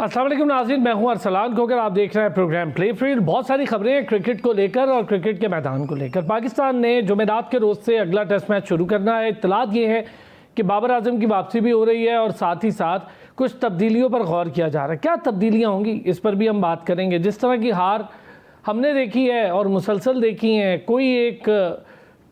अस्सलाम वालेकुम नाज़रीन, मैं हूं अरसलान खोकर। आप देख रहे हैं प्रोग्राम प्ले फील्ड। बहुत सारी खबरें हैं क्रिकेट को लेकर और क्रिकेट के मैदान को लेकर। पाकिस्तान ने जुमेरात के रोज़ से अगला टेस्ट मैच शुरू करना है। इत्तलात ये है कि बाबर आजम की वापसी भी हो रही है और साथ ही साथ कुछ तब्दीलियों पर गौर किया जा रहा है। क्या तब्दीलियाँ होंगी, इस पर भी हम बात करेंगे। जिस तरह की हार हमने देखी है और मुसलसल देखी हैं, कोई एक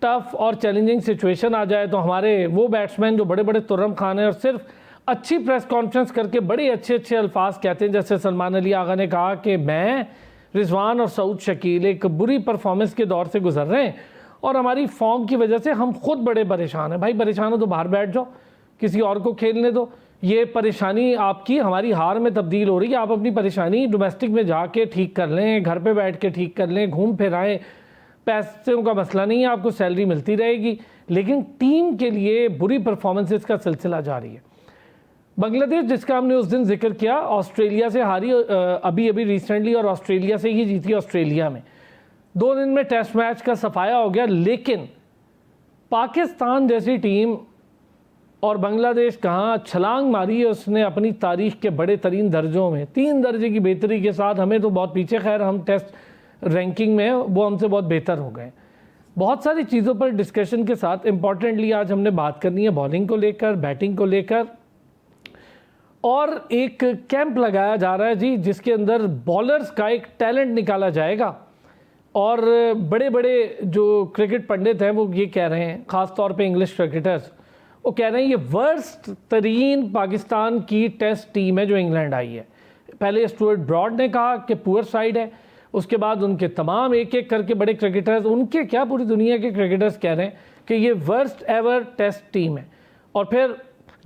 टफ और चैलेंजिंग सिचुएशन आ जाए तो हमारे वो बैट्समैन जो बड़े बड़े तुर्रम खान हैं और सिर्फ अच्छी प्रेस कॉन्फ्रेंस करके बड़े अच्छे अच्छे अल्फाज कहते हैं, जैसे सलमान अली आगा ने कहा कि मैं, रिजवान और सऊद शकील एक बुरी परफॉर्मेंस के दौर से गुजर रहे हैं और हमारी फॉर्म की वजह से हम खुद बड़े परेशान हैं। भाई परेशान हो तो बाहर बैठ जाओ, किसी और को खेलने दो। ये परेशानी आपकी हमारी हार में तब्दील हो रही है। आप अपनी परेशानी डोमेस्टिक में जाके ठीक कर लें, घर पे बैठ के ठीक कर लें, घूम फिर आएँ। पैसों का मसला नहीं है, आपको सैलरी मिलती रहेगी, लेकिन टीम के लिए बुरी परफॉर्मेंसेस का सिलसिला जारी है। बांग्लादेश, जिसका हमने उस दिन जिक्र किया, ऑस्ट्रेलिया से हारी अभी रिसेंटली और ऑस्ट्रेलिया से ही जीती। ऑस्ट्रेलिया में 2 दिन में टेस्ट मैच का सफाया हो गया, लेकिन पाकिस्तान जैसी टीम और बांग्लादेश कहाँ छलांग मारी है उसने अपनी तारीख के बड़े तरीन दर्जों में। 3 दर्जे की बेहतरी के साथ, हमें तो बहुत पीछे, खैर हम टेस्ट रैंकिंग में वो हमसे बहुत बेहतर हो गए। बहुत सारी चीज़ों पर डिस्कशन के साथ इम्पॉर्टेंटली आज हमने बात करनी है बॉलिंग को लेकर, बैटिंग को लेकर। और एक कैंप लगाया जा रहा है जी, जिसके अंदर बॉलर्स का एक टैलेंट निकाला जाएगा। और बड़े बड़े जो क्रिकेट पंडित हैं वो ये कह रहे हैं, ख़ास तौर पे इंग्लिश क्रिकेटर्स, वो कह रहे हैं ये वर्स्ट तरीन पाकिस्तान की टेस्ट टीम है जो इंग्लैंड आई है। पहले स्टुअर्ट ब्रॉड ने कहा कि पुअर साइड है, उसके बाद उनके तमाम एक एक करके बड़े क्रिकेटर्स, उनके क्या पूरी दुनिया के क्रिकेटर्स कह रहे हैं कि ये वर्स्ट एवर टेस्ट टीम है। और फिर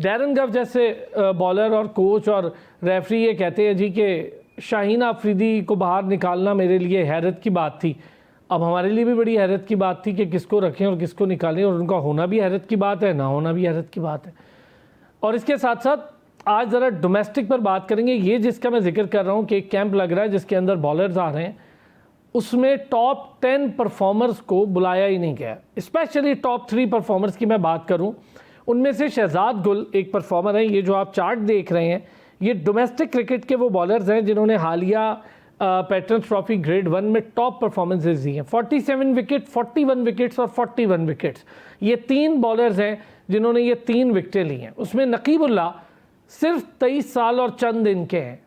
डैरन गव जैसे बॉलर और कोच और रेफरी ये कहते हैं जी कि शाहीन अफरीदी को बाहर निकालना मेरे लिए हैरत की बात थी। अब हमारे लिए भी बड़ी हैरत की बात थी कि किसको रखें और किसको निकालें, और उनका होना भी हैरत की बात है, ना होना भी हैरत की बात है। और इसके साथ साथ आज ज़रा डोमेस्टिक पर बात करेंगे। ये जिसका मैं जिक्र कर रहा हूँ कि एक कैंप लग रहा है जिसके अंदर बॉलर्स आ रहे हैं, उसमें टॉप 10 परफॉर्मर्स को बुलाया ही नहीं गया। स्पेशली टॉप 3 परफॉर्मर्स की मैं बात करूँ, उनमें से शहजाद गुल एक परफॉर्मर है। ये जो आप चार्ट देख रहे हैं, ये डोमेस्टिक क्रिकेट के वो बॉलर्स हैं जिन्होंने हालिया पैटर्न्स ट्रॉफी ग्रेड 1 में टॉप परफॉर्मेंसेज दी हैं। 47 विकेट, 41 विकेट्स और 41 विकेट्स, ये 3 बॉलर्स हैं जिन्होंने ये 3 विकेटें ली हैं। उसमें नकीबुल्लाह सिर्फ 23 साल और चंद दिन के हैं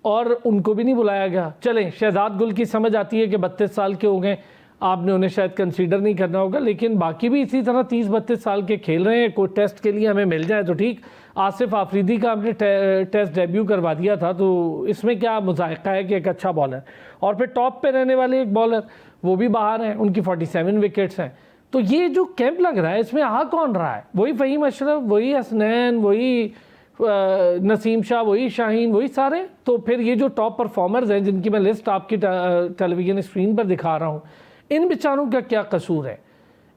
और उनको भी नहीं बुलाया गया। चलें, शहजाद गुल की समझ आती है कि 32 साल के हो गए, आपने उन्हें शायद कंसीडर नहीं करना होगा, लेकिन बाकी भी इसी तरह 30-32 साल के खेल रहे हैं। कोई टेस्ट के लिए हमें मिल जाए तो ठीक। आसिफ आफरीदी का हमने टेस्ट डेब्यू करवा दिया था, तो इसमें क्या मुज़ायक़ा है कि एक अच्छा बॉलर। और फिर टॉप पे रहने वाले एक बॉलर वो भी बाहर हैं, उनकी 47 विकेट्स हैं। तो ये जो कैंप लग रहा है, इसमें आ कौन रहा है? वही फ़हीम अशरफ, वही हसनैन, वही नसीम शाह, वही शाहीन, वही सारे। तो फिर ये जो टॉप परफॉर्मर्स हैं जिनकी मैं लिस्ट आपकी टेलीविज़न स्क्रीन पर दिखा रहा हूँ, इन बेचारों का क्या कसूर है?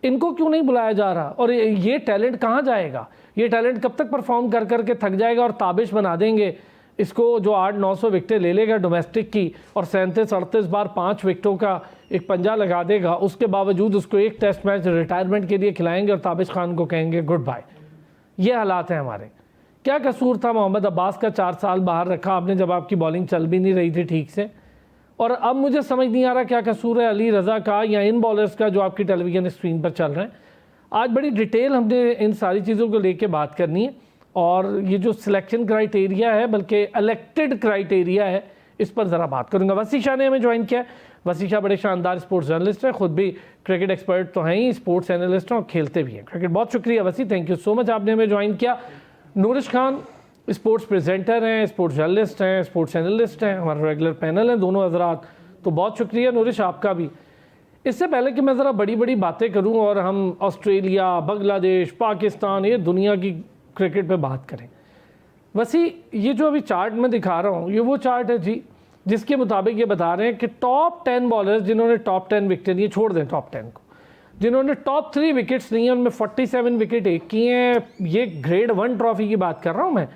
इनको क्यों नहीं बुलाया जा रहा? और ये टैलेंट कहाँ जाएगा? ये टैलेंट कब तक परफॉर्म कर कर के थक जाएगा और ताबिश बना देंगे इसको, जो 800-900 विकेटें ले लेगा डोमेस्टिक की और 37-38 बार 5 विकेटों का एक पंजा लगा देगा, उसके बावजूद उसको एक टेस्ट मैच रिटायरमेंट के लिए खिलाएंगे और ताबिश खान को कहेंगे गुड बाय। ये हालात हैं हमारे। क्या कसूर था मोहम्मद अब्बास का 4 साल बाहर रखा आपने, जब आपकी बॉलिंग चल भी नहीं रही थी ठीक से? और अब मुझे समझ नहीं आ रहा क्या कसूर है अली रज़ा का या इन बॉलर्स का जो आपकी टेलीविज़न स्क्रीन पर चल रहे हैं। आज बड़ी डिटेल हमने इन सारी चीज़ों को लेके बात करनी है, और ये जो सिलेक्शन क्राइटेरिया है, बल्कि इलेक्टेड क्राइटेरिया है, इस पर ज़रा बात करूँगा। वसी शाह ने हमें ज्वाइन किया। वसी शाह बड़े शानदार स्पोर्ट्स जर्नलिस्ट हैं, ख़ुद भी क्रिकेट एक्सपर्ट तो हैं ही, स्पोर्ट्स एनालिस्ट हैं और खेलते भी हैं क्रिकेट। बहुत शुक्रिया वसी, थैंक यू सो मच, आपने हमें ज्वाइन किया। नूरिश खान स्पोर्ट्स प्रेजेंटर हैं, स्पोर्ट्स जर्नलिस्ट हैं, स्पोर्ट्स एनालिस्ट हैं, हमारा रेगुलर पैनल है दोनों हजरात। तो बहुत शुक्रिया नूरिश आपका भी। इससे पहले कि मैं ज़रा बड़ी बड़ी बातें करूं और हम ऑस्ट्रेलिया, बांग्लादेश, पाकिस्तान, ये दुनिया की क्रिकेट पे बात करें, वैसे ये जो अभी चार्ट मैं दिखा रहा हूँ, ये वो चार्ट है जी जिसके मुताबिक ये बता रहे हैं कि टॉप 10 बॉलर्स जिन्होंने टॉप 10 विकेटें ली, छोड़ दें टॉप 10 को, जिन्होंने टॉप 3 विकेट्स ली हैं, उनमें 47 विकेट एक की हैं। ये ग्रेड 1 ट्रॉफी की बात कर रहा हूँ मैं।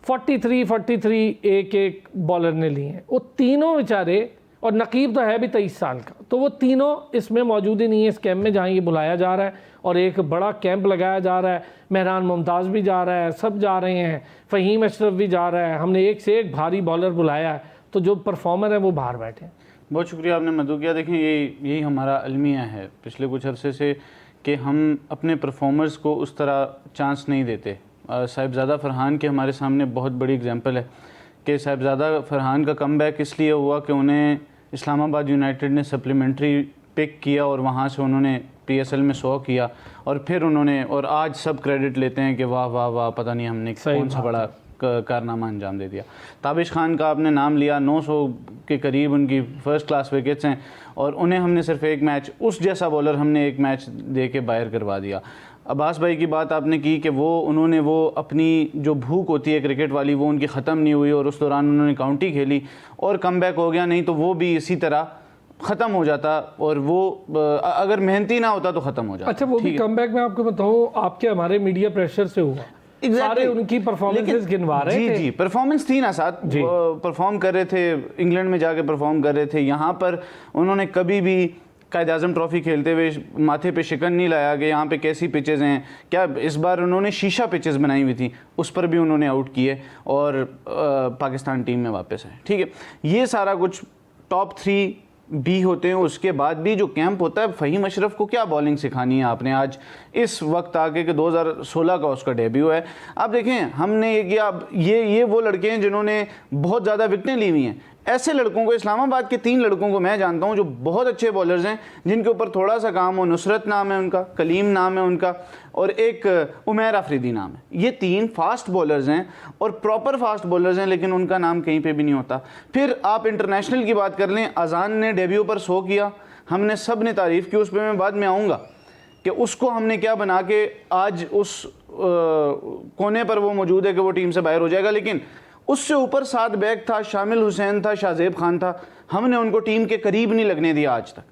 43 एक बॉलर ने लिए हैं। वो तीनों बेचारे और नकीब तो है भी 23 साल का, तो वो तीनों इसमें मौजूद ही नहीं है इस कैंप में जहाँ ये बुलाया जा रहा है और एक बड़ा कैंप लगाया जा रहा है। मेहरान मुमताज़ भी जा रहा है, सब जा रहे हैं, फ़हीम अशरफ भी जा रहा है, हमने एक से एक भारी बॉलर बुलाया है, तो जो परफॉर्मर है वो बाहर बैठे हैं। बहुत शुक्रिया आपने मधु किया। देखें यही हमारा अलमिया है पिछले कुछ अरसे से कि हम अपने परफॉर्मर्स को उस तरह चांस नहीं देते। साहिबजादा फरहान के हमारे सामने बहुत बड़ी एग्जांपल है कि साहिबजादा फरहान का कमबैक इसलिए हुआ कि उन्हें इस्लामाबाद यूनाइटेड ने सप्लीमेंट्री पिक किया और वहाँ से उन्होंने PSL में 100 किया और फिर उन्होंने, और आज सब क्रेडिट लेते हैं कि वाह वाह वाह पता नहीं हमने कौन सा बड़ा कारनामा अंजाम दे दिया। ताबिश खान का आपने नाम लिया, 900 के करीब उनकी फ़र्स्ट क्लास विकेट्स हैं और उन्हें हमने सिर्फ एक मैच, उस जैसा बॉलर हमने एक मैच दे के बाहर करवा दिया। अब्बास भाई की बात आपने की कि उन्होंने अपनी जो भूख होती है क्रिकेट वाली वो उनकी ख़त्म नहीं हुई और उस दौरान उन्होंने काउंटी खेली और कमबैक हो गया, नहीं तो वो भी इसी तरह ख़त्म हो जाता और वो अगर मेहनती ना होता तो ख़त्म हो जाता। अच्छा, वो भी कमबैक में आपको बताऊँ आपके हमारे मीडिया प्रेशर से हुआ। सारे उनकी परफॉर्मेंसेस गिनवा रहे थे। जी परफॉर्मेंस थी ना, साथ परफॉर्म कर रहे थे, इंग्लैंड में जाके परफॉर्म कर रहे थे, यहाँ पर उन्होंने कभी भी कायद आज़म ट्रॉफी खेलते हुए माथे पे शिकन नहीं लाया कि यहाँ पे कैसी पिचेस हैं। क्या इस बार उन्होंने शीशा पिचेस बनाई हुई थी, उस पर भी उन्होंने आउट किए और पाकिस्तान टीम में वापस आए। ठीक है, ये सारा कुछ टॉप 3 भी होते हैं। उसके बाद भी जो कैंप होता है, फ़हीम अशरफ को क्या बॉलिंग सिखानी है आपने आज इस वक्त आके कि 2016 का उसका डेब्यू है। आप देखें हमने ये किया, ये वो लड़के हैं जिन्होंने बहुत ज़्यादा विकटें ली हुई हैं। ऐसे लड़कों को, इस्लामाबाद के 3 लड़कों को मैं जानता हूं जो बहुत अच्छे बॉलर्स हैं, जिनके ऊपर थोड़ा सा काम हो। नुसरत नाम है उनका, कलीम नाम है उनका और एक उमैर आफरीदी नाम है। ये 3 फास्ट बॉलर्स हैं और प्रॉपर फास्ट बॉलर्स हैं, लेकिन उनका नाम कहीं पे भी नहीं होता। फिर आप इंटरनेशनल की बात कर लें, अजान ने डेब्यू पर 100 किया, हमने सब ने तारीफ़ की, उस पर मैं बाद में आऊँगा कि उसको हमने क्या बना के आज उस कोने पर वो मौजूद है कि वो टीम से बाहर हो जाएगा। लेकिन उससे ऊपर 7 बैग था, शामिल हुसैन था, शाहजेब खान था, हमने उनको टीम के करीब नहीं लगने दिया आज तक।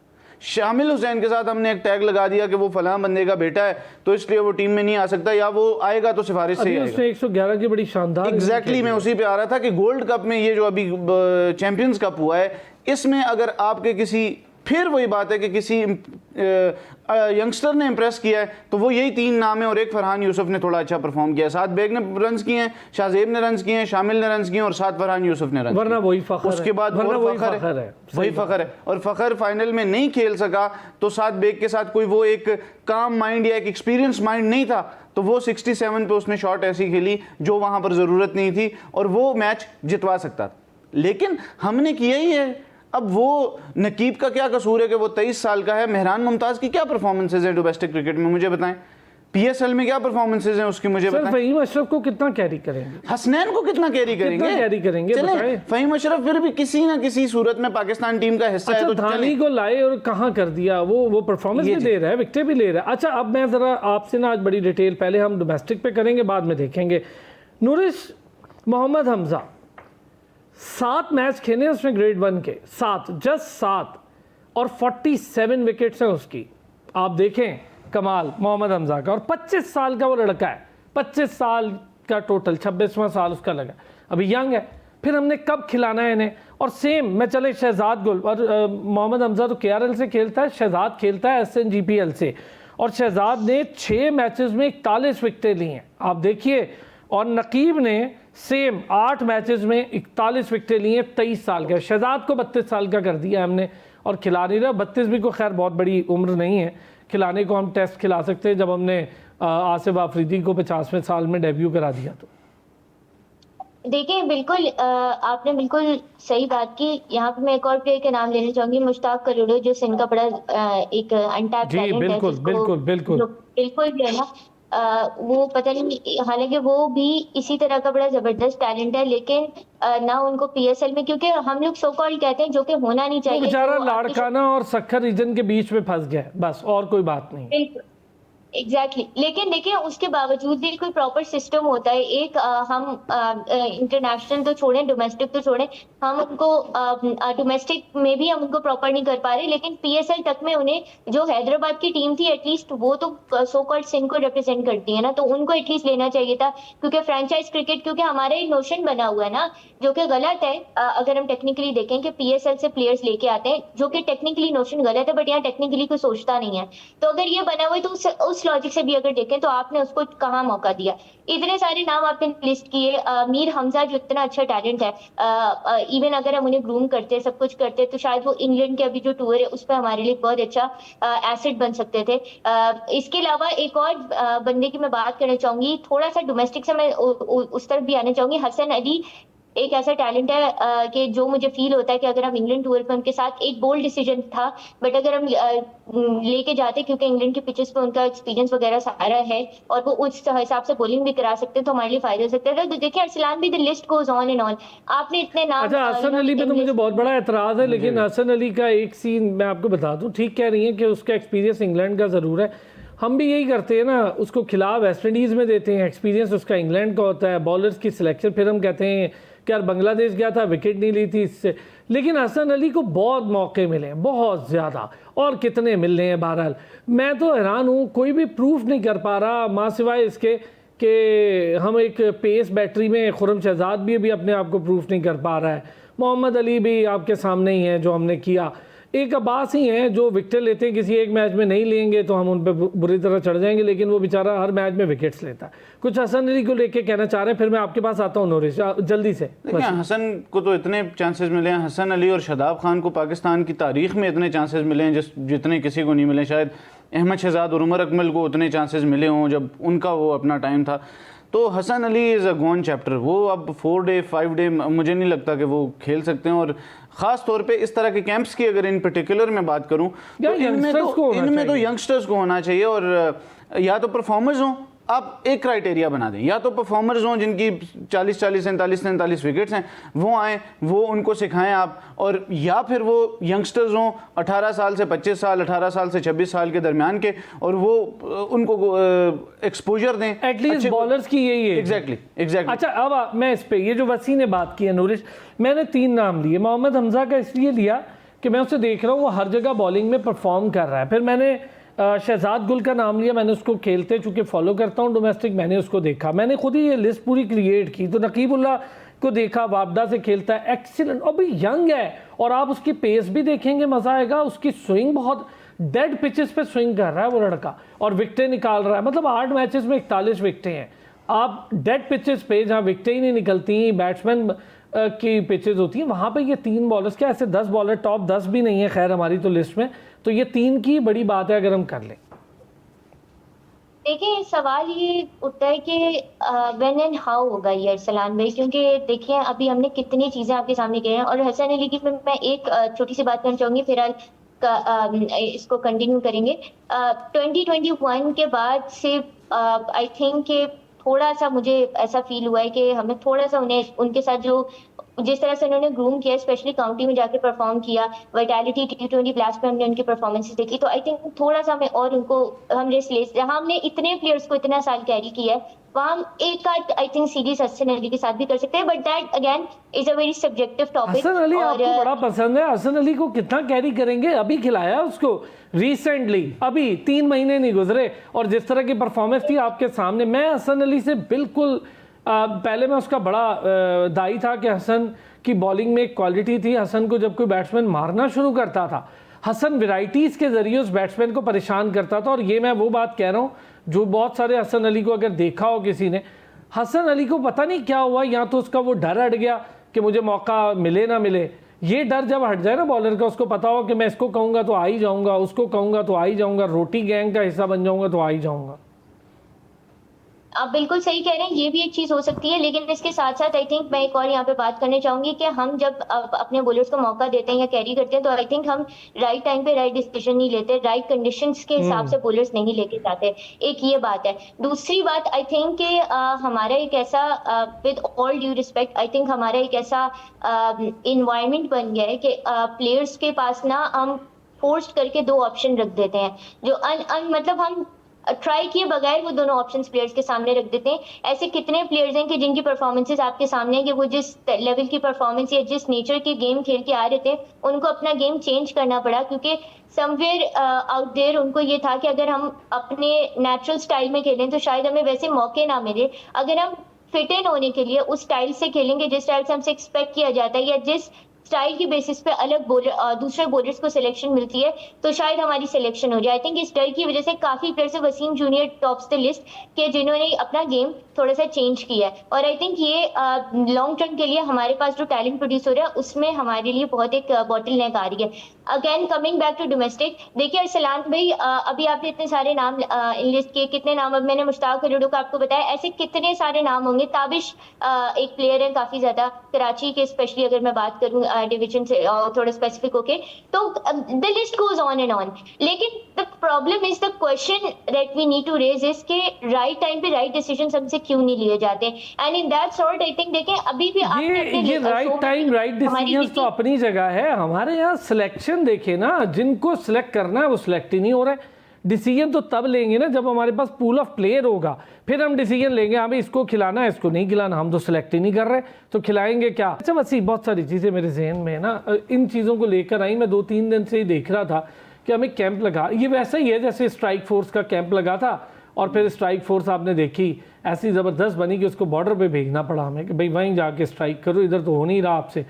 शामिल हुसैन के साथ हमने एक टैग लगा दिया कि वो फलां बंदे का बेटा है तो इसलिए वो टीम में नहीं आ सकता, या वो आएगा तो सिफारिश से ही आएगा। 111 की बड़ी शानदार एग्जैक्टली मैं उसी पे आ रहा था कि गोल्ड कप में, ये जो अभी चैंपियंस कप हुआ है, इसमें अगर आपके किसी, फिर वही बात है कि किसी यंगस्टर ने इंप्रेस किया है तो वो यही 3 नाम है और एक फरहान यूसुफ ने थोड़ा अच्छा परफॉर्म किया। 7 बेग ने रन्स किए हैं, शाहजेब ने रन्स किए हैं, शामिल ने रन्स किए हैं और 7 फरहान यूसुफ ने रन्स, वरना वही फखर है। उसके बाद वही फखर है और फखर फाइनल में नहीं खेल सका तो 7 बेग के साथ कोई वो एक काम माइंड या एक एक्सपीरियंस माइंड नहीं था, तो वो 67 पे उसने शॉट ऐसी खेली जो वहां पर जरूरत नहीं थी और वो मैच जितवा सकता था, लेकिन हमने किया ही है। अब वो नकीब का क्या कसूर है कि वो 23 साल का है। मेहरान मुमताज़ की क्या परफॉर्मेंसेज हैं डोमेस्टिक क्रिकेट में, मुझे बताएं। PSL में क्या परफॉर्मेंसेज हैं उसकी, मुझे बताएं। फ़हीम अशरफ को कितना कैरी करेंगे, हसनैन को कितना कैरी करेंगे चलें, फ़हीम अशरफ फिर भी किसी ना किसी सूरत में पाकिस्तान टीम का हिस्सा है। तो धानी को लाए और कहाँ कर दिया, वो परफॉर्मेंस भी दे रहा है, विकेट भी ले रहा है। अच्छा, अब मैं ज़रा आपसे ना आज बड़ी डिटेल, पहले हम डोमेस्टिक पे करेंगे, बाद में देखेंगे। नूरिश मोहम्मद हमजा 7 मैच खेले उसने ग्रेड 1 के, 7 और 47 विकेट्स हैं उसकी। आप देखें कमाल मोहम्मद हमजा का, और 25 साल का वो लड़का है, 25 साल का टोटल, 26वां साल उसका लगा, अभी यंग है। फिर हमने कब खिलाना है इन्हें। और सेम मैं चले शहजाद गुल, और मोहम्मद हमजा तो KRL से खेलता है, शहजाद खेलता है SNGPL से, और शहजाद ने 6 मैचेस में 41 विकेटें ली हैं, आप देखिए। और नकीब ने सेम 8 मैचेस में 41 विकेटें ली हैं, 23 साल का। शहजाद को 32 साल का कर दिया हमने और खिला नहीं रहा। 32 भी को खैर बहुत बड़ी उम्र नहीं है, खिलाने को हम टेस्ट खिला सकते हैं। जब हमने आसिफ आफरीदी को 50वें साल में डेब्यू करा दिया तो देखिए, बिल्कुल आपने बिल्कुल सही बात की। यहाँ पे मैं एक और प्लेयर के नाम लेना चाहूंगी, मुश्ताक करोड़ो, जो सिंध का बड़ा एक अनटैप्ड टैलेंट है। बिल्कुल जो है ना, वो पता नहीं, हालांकि वो भी इसी तरह का बड़ा जबरदस्त टैलेंट है, लेकिन ना उनको PSL में, क्योंकि हम लोग सो कॉल्ड कहते हैं जो कि होना नहीं चाहिए। बेचारा लाड़काना और सक्खर रीजन के बीच में फंस गया, बस और कोई बात नहीं। एग्जैक्टली लेकिन देखिए उसके बावजूद भी कोई प्रॉपर सिस्टम होता है। एक हम इंटरनेशनल तो छोड़ें, डोमेस्टिक तो छोड़ें, हम उनको डोमेस्टिक में भी हम उनको प्रॉपर नहीं कर पा रहे, लेकिन पीएसएल तक में उन्हें, जो हैदराबाद की टीम थी एटलीस्ट वो तो सो कॉल्ड सिंध को रिप्रेजेंट करती है ना, तो उनको एटलीस्ट लेना चाहिए था। क्योंकि फ्रेंचाइज क्रिकेट, क्योंकि हमारा एक नोशन बना हुआ है ना, जो कि गलत है। अगर हम टेक्निकली देखें कि पीएसएल से प्लेयर्स लेके आते हैं, जो कि टेक्निकली नोशन गलत है, बट यहाँ टेक्निकली कोई सोचता नहीं है। तो अगर ये बना हुआ है तो उस लॉजिक से भी अगर देखें तो आपने उसको कहाँ मौका दिया। इतने सारे नाम आपने लिस्ट किए, मीर हमजा जो इतना अच्छा टैलेंट है, इवन अगर हम उन्हें ग्रूम करते सब कुछ करते तो शायद वो इंग्लैंड के अभी जो टूर है उस पर हमारे लिए बहुत अच्छा एसेट बन सकते थे। इसके अलावा एक और बंदे की मैं बात करना चाहूंगी, थोड़ा सा डोमेस्टिक से मैं उस तरफ भी आना चाहूंगी। हसन अली एक ऐसा टैलेंट है कि जो मुझे फील होता है कि अगर हम इंग्लैंड टूर पे उनके साथ, एक बोल्ड डिसीजन था, बट अगर हम लेके जाते, क्योंकि इंग्लैंड के पिचेस पे उनका एक्सपीरियंस वगैरह सारा है और वो उस हिसाब से बॉलिंग भी करा सकते हैं, तो हमारे लिए फायदा हो सकता है। तो देखिए अरसलान भी, the list goes on and on. आपने इतने नाम, अच्छा हसन अली पे तो मुझे बहुत बड़ा एतराज है, लेकिन हसन अली का एक सीन मैं आपको बता दूं, ठीक कह रही है कि उसका एक्सपीरियंस इंग्लैंड का ज़रूर है, हम भी यही करते हैं ना, उसको खिला वेस्ट इंडीज़ में देते हैं, एक्सपीरियंस उसका इंग्लैंड का होता है, बॉलर्स की सिलेक्शन, फिर हम कहते हैं कि यार बांग्लादेश गया था विकेट नहीं ली थी इससे। लेकिन हसन अली को बहुत मौके मिले हैं, बहुत ज़्यादा, और कितने मिल रहे हैं। बहरहाल मैं तो हैरान हूँ, कोई भी प्रूफ नहीं कर पा रहा, माँ सिवाय इसके कि हम एक पेस बैटरी में खुरम शहजाद भी अभी अपने आप को प्रूफ नहीं कर पा रहा है, मोहम्मद अली भी आपके सामने ही है जो हमने किया, एक अब्बास ही हैं जो विकेट लेते हैं, किसी एक मैच में नहीं लेंगे तो हम उन पर बुरी तरह चढ़ जाएंगे, लेकिन वो बेचारा हर मैच में विकेट्स लेता है। कुछ हसन अली को लेके कहना चाह रहे हैं, फिर मैं आपके पास आता हूँ नूरिश, जल्दी से। देखिए हसन को तो इतने चांसेस मिले हैं, हसन अली और शादाब खान को पाकिस्तान की तारीख में इतने चांसेस मिले हैं जितने किसी को नहीं मिले। शायद अहमद शहजाद और उमर अकमल को उतने चांसेस मिले हों जब उनका वो अपना टाइम था। तो Hasan Ali is a gone chapter, वो अब 4 डे 5 डे मुझे नहीं लगता कि वो खेल सकते हैं। और ख़ास तौर पे इस तरह के कैंप्स की अगर इन पर्टिकुलर मैं बात करूं तो इनमें तो यंगस्टर्स को होना चाहिए, और या तो परफॉर्मर्स हों, आप एक क्राइटेरिया बना दें, या तो परफॉर्मर्स हों जिनकी 40-40 47-43 विकेट्स हैं, वो आएँ, वो उनको सिखाएं आप, और या फिर वो यंगस्टर्स हों 18 साल से 25 साल, 18 साल से 26 साल के दरमियान के, और वो उनको एक्सपोजर दें। एटलीस्ट बॉलर्स की यही है। एग्जैक्टली। अच्छा अब मैं इस पे, ये जो वसी ने बात की है नूरिश, मैंने 3 नाम लिए। मोहम्मद हमजा का इसलिए लिया कि मैं उसे देख रहा हूँ वो हर जगह बॉलिंग में परफॉर्म कर रहा है। फिर मैंने शहजाद गुल का नाम लिया, मैंने उसको खेलते चूँकि फॉलो करता हूँ डोमेस्टिक, मैंने उसको देखा, मैंने खुद ही ये लिस्ट पूरी क्रिएट की। तो नकीबुल्लाह को देखा, वापदा से खेलता है, एक्सीलेंट, अभी यंग है, और आप उसकी पेस भी देखेंगे, मज़ा आएगा। उसकी स्विंग बहुत डेड पिचेस पे स्विंग कर रहा है वो लड़का, और विकटें निकाल रहा है। मतलब 8 मैचेस में 41 विकटें हैं। आप डेड पिचेस पे जहाँ विकटें ही नहीं निकलती, बैट्समैन की पिचेस होती हैं, वहाँ पे ये 3 बॉलर्स, क्या ऐसे 10 बॉलर, टॉप 10 भी नहीं है खैर हमारी तो लिस्ट में, तो ये 3 की बड़ी बात है अगर हम कर लें। देखिए सवाल ये उठता है कि व्हेन एंड हाउ होगा ये अरसलान भाई, क्योंकि देखिए अभी हमने कितनी चीजें आपके सामने की हैं। और हसन अली की मैं एक छोटी सी बात करना चाहूंगी, फिर इसको कंटिन्यू करेंगे। 2021 के बाद से आई थिंक कि थोड़ा सा मुझे ऐसा फील हुआ है कि हमें थोड़ा सा उन्हें, उनके साथ जो जिस तरह से उन्होंने ग्रूम किया, स्पेशली काउंटी में जाकर परफॉर्म किया, वाइटैलिटी T20 ब्लास्ट में हमने उनकी परफॉर्मेंसेस देखी, तो आई थिंक थोड़ा सा हमें और उनको हम रेस्ट ले, जहां हमने इतने प्लेयर्स को इतना साल कैरी किया है, वहां हम एक आध I think series Hasan Ali के साथ भी कर सकते हैं, but that again is a very subjective topic. Hasan Ali आपको बड़ा पसंद है, हसन अली को कितना कैरी करेंगे? अभी खिलाया उसको रिसेंटली, अभी 3 महीने नहीं गुजरे, और जिस तरह की परफॉर्मेंस थी आपके सामने, मैं हसन अली से बिल्कुल पहले मैं उसका बड़ा दाई था कि हसन की बॉलिंग में एक क्वालिटी थी। हसन को जब कोई बैट्समैन मारना शुरू करता था, हसन वैरायटीज़ के ज़रिए उस बैट्समैन को परेशान करता था। और ये मैं वो बात कह रहा हूँ जो बहुत सारे हसन अली को अगर देखा हो किसी ने, हसन अली को पता नहीं क्या हुआ, या तो उसका वो डर हट गया कि मुझे मौका मिले ना मिले। ये डर जब हट जाए ना बॉलर का, उसको पता हो कि मैं इसको कहूँगा तो आ ही जाऊँगा, उसको कहूँगा तो आ ही जाऊँगा, रोटी गैंग का हिस्सा बन जाऊँगा तो आ ही जाऊँगा। आप बिल्कुल सही कह रहे हैं, ये भी एक चीज हो सकती है। लेकिन इसके साथ साथ आई थिंक मैं एक और यहाँ पे बात करना चाहूंगी कि हम जब अपने बॉलर्स को मौका देते हैं या कैरी करते हैं, तो आई थिंक हम राइट टाइम पे राइट डिसीजन नहीं लेते, राइट कंडीशंस के हिसाब से बॉलर्स नहीं लेके जाते। एक ये बात है। दूसरी बात आई थिंक कि हमारा एक ऐसा, with all due respect, I think हमारा एक ऐसा इन्वायरमेंट बन गया है कि प्लेयर्स के पास ना हम फोर्स करके 2 ऑप्शन रख देते हैं, जो मतलब हम ट्राई किए बगैर वो दोनों ऑप्शंस प्लेयर्स के सामने रख देते हैं। ऐसे कितने प्लेयर्स हैं कि जिनकी परफॉर्मेंसेस आपके सामने हैं कि वो जिस लेवल की परफॉर्मेंस या जिस नेचर के गेम खेल के आ रहे थे उनको अपना गेम चेंज करना पड़ा, क्योंकि समवेयर आउट देयर उनको ये था कि अगर हम अपने नेचुरल स्टाइल में खेलें तो शायद हमें वैसे मौके ना मिले। अगर हम फिट इन होने के लिए उस स्टाइल से खेलेंगे जिस स्टाइल से हमसे एक्सपेक्ट किया जाता है, या जिस स्टाइल की बेसिस पे अलग बॉलर दूसरे बॉलर्स को सिलेक्शन मिलती है, तो शायद हमारी सिलेक्शन हो जाए। आई थिंक इस डर की वजह से काफी प्लेयर्स है, Wasim junior tops the list के जिन्होंने अपना गेम थोड़ा सा चेंज किया है। और आई थिंक ये लॉन्ग टर्म के लिए हमारे पास जो टैलेंट प्रोड्यूस हो रहा है उसमें हमारे लिए बहुत एक बॉटल नेक आ रही है। Again coming back to domestic, देखिए अरसलान भाई, अभी आपने इतने सारे नाम लिस्ट किए, कितने नाम अब मैंने मुश्ताक खलूडो का आपको बताया, ऐसे कितने सारे नाम होंगे। ताबिश एक प्लेयर है काफी ज्यादा कराची के, स्पेशली अगर मैं बात करूं डिवीजन से थोड़ा स्पेसिफिक होके, तो the list goes on and on. लेकिन the problem is the question that we need to raise is के राइट टाइम पे राइट डिसीजन हमसे क्यों नहीं लिए जाते। And in that sort I think देखें अभी भी ये राइट टाइम राइट डिसीजन तो अपनी जगह है। हमारे यहाँ सिलेक्शन देखे ना, जिनको सिलेक्ट करना है वो सिलेक्ट ही नहीं हो रहा है। डिसीजन तो तब लेंगे ना जब हमारे पास पूल ऑफ प्लेयर होगा, फिर हम डिसीजन लेंगे हाँ भाई इसको खिलाना है इसको नहीं खिलाना। हम तो सिलेक्ट ही नहीं कर रहे तो खिलाएंगे क्या। अच्छा वसी बहुत सारी चीज़ें मेरे जहन में है ना, इन चीज़ों को लेकर आई। मैं 2-3 दिन से ही देख रहा था कि हमें कैंप लगा, ये वैसा ही है जैसे स्ट्राइक फोर्स का कैंप लगा था और फिर स्ट्राइक फोर्स आपने देखी ऐसी ज़बरदस्त बनी कि उसको बॉर्डर पे भेजना पड़ा हमें कि भाई वहीं जाके स्ट्राइक करो, इधर तो हो नहीं रहा आपसे।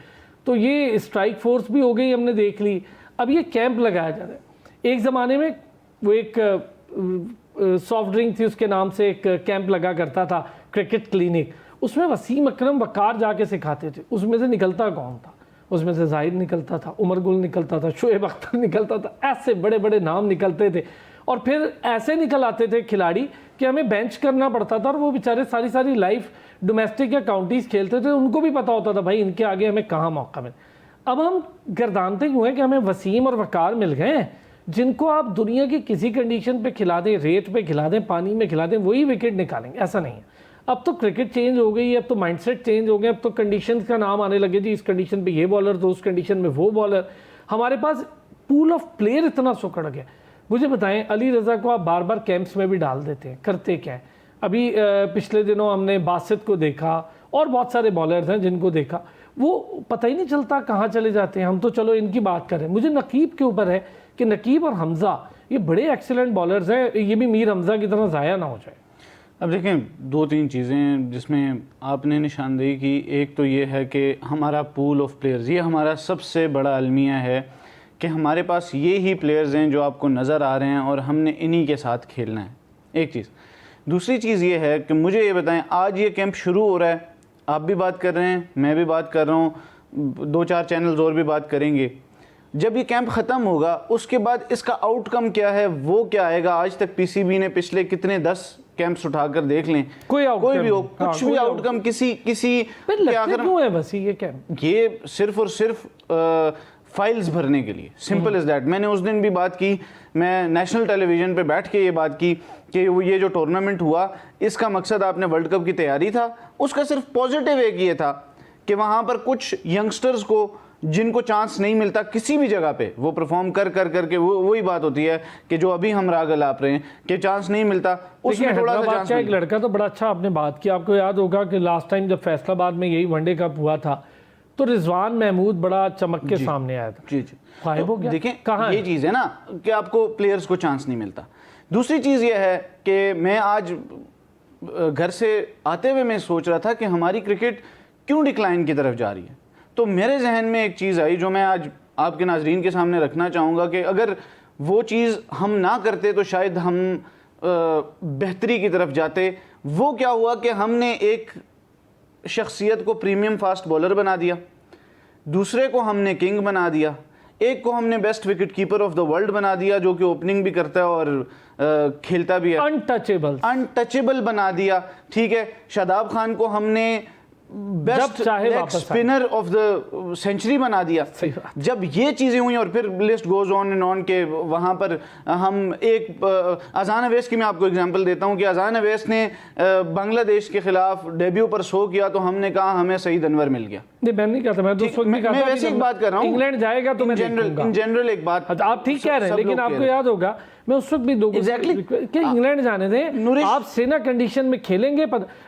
तो ये स्ट्राइक फोर्स भी हो गई, हमने देख ली। अब ये कैंप लगाया जा रहा है। एक ज़माने में वो एक सॉफ्ट ड्रिंक थी उसके नाम से एक कैंप लगा करता था, क्रिकेट क्लिनिक, उसमें वसीम अकरम वकार जाके सिखाते थे। उसमें से निकलता कौन था? उसमें से जाहिर निकलता था, उमर गुल निकलता था, शोएब अख्तर निकलता था, ऐसे बड़े बड़े नाम निकलते थे। और फिर ऐसे निकल आते थे खिलाड़ी कि हमें बेंच करना पड़ता था, और वो बेचारे सारी सारी लाइफ डोमेस्टिक या काउंटीज़ खेलते थे, उनको भी पता होता था भाई इनके आगे हमें कहाँ मौका मिले। अब हम गर्दानते हुए हैं कि हमें वसीम और वकार मिल गए हैं जिनको आप दुनिया की किसी कंडीशन पे खिला दें, रेत पे खिला दें, पानी में खिला दें, वही विकेट निकालेंगे। ऐसा नहीं है। अब तो क्रिकेट चेंज हो गई है, अब तो माइंडसेट चेंज हो गया, अब तो कंडीशंस का नाम आने लगे जी, इस कंडीशन पे ये बॉलर तो उस कंडीशन में वो बॉलर। हमारे पास पूल ऑफ प्लेयर इतना सुकड़ गया। मुझे बताएं, अली रज़ा को आप बार बार कैंप्स में भी डाल देते हैं, करते क्या है? अभी पिछले दिनों हमने बासित को देखा और बहुत सारे बॉलर्स हैं जिनको देखा, वो पता ही नहीं चलता कहाँ चले जाते हैं। हम तो चलो इनकी बात करें, मुझे नकीब के ऊपर है कि नकीब और हमज़ा ये बड़े एक्सीलेंट बॉलर्स हैं, ये भी मीर हमज़ा की तरह ज़ाया ना हो जाए। अब देखें 2-3 चीज़ें जिसमें आपने निशानदेही की। एक तो ये है कि हमारा पूल ऑफ प्लेयर्स, ये हमारा सबसे बड़ा अलमिया है कि हमारे पास ये ही प्लेयर्स हैं जो आपको नज़र आ रहे हैं और हमने इन्हीं के साथ खेलना है, एक चीज़। दूसरी चीज़ ये है कि मुझे ये बताएं, आज ये कैंप शुरू हो रहा है, आप भी बात कर रहे हैं, मैं भी बात कर रहा हूँ, 2-4 चैनल्स और भी बात करेंगे। जब ये कैंप ख़त्म होगा उसके बाद इसका आउटकम क्या है, वो क्या आएगा? आज तक पीसीबी ने पिछले कितने 10 कैंप्स उठाकर देख लें, कोई भी हो, कुछ भी आउटकम किसी क्या क्यों है बस ये कैंप? ये सिर्फ और सिर्फ फाइल्स भरने के लिए, सिंपल इज़ दैट। मैंने उस दिन भी बात की, मैं नेशनल टेलीविज़न पे बैठ के ये बात की कि ये जो टूर्नामेंट हुआ इसका मकसद आपने वर्ल्ड कप की तैयारी था, उसका सिर्फ पॉजिटिव एक ये था कि वहाँ पर कुछ यंगस्टर्स को जिनको चांस नहीं मिलता किसी भी जगह पे, वो परफॉर्म करके वही बात होती है कि जो अभी हम राग अलाप रहे हैं कि चांस नहीं मिलता, उसमें थोड़ा सा चांस। एक लड़का तो बड़ा अच्छा आपने बात की, आपको याद होगा कि लास्ट टाइम जब फैसलाबाद में यही वनडे कप हुआ था तो रिजवान महमूद बड़ा चमक के सामने आया था। जी गायब हो गया। देखें कहाँ ये चीज़ है ना कि आपको प्लेयर्स को चांस नहीं मिलता। दूसरी चीज़ ये है कि मैं आज घर से आते हुए मैं सोच रहा था कि हमारी क्रिकेट क्यों डिक्लाइन की तरफ जा रही है, तो मेरे जहन में एक चीज़ आई जो मैं आज आपके नाजरीन के सामने रखना चाहूँगा कि अगर वो चीज़ हम ना करते तो शायद हम बेहतरी की तरफ जाते। वो क्या हुआ कि हमने एक शख्सियत को प्रीमियम फास्ट बॉलर बना दिया, दूसरे को हमने किंग बना दिया, एक को हमने best wicket keeper of the world बना दिया जो कि ओपनिंग भी करता है और खेलता भी है, अनटचेबल बना दिया। ठीक है, शादाब खान को हमने best spinner of the century बना दिया। जब ये चीज़ें हुई और फिर list goes on and on के वहाँ पर हम एक अजान अवैस की मैं आपको एग्जांपल देता हूँ कि अजान अवैस ने बांग्लादेश के खिलाफ डेब्यू पर शो किया तो हमने कहा हमें सईद अनवर मिल गया। नहीं मैं नहीं कहता, मैं वैसे एक बात कर रहा हूँ, इंग्लैंड जाएगा तो मैं इन जनरल एक बात आप ठीक कह रहे हैं, लेकिन आपको याद होगा मैं उस वक्त भी लोगों Exactly. कि इंग्लैंड जाने दें, आप सेना कंडीशन में खेलेंगे।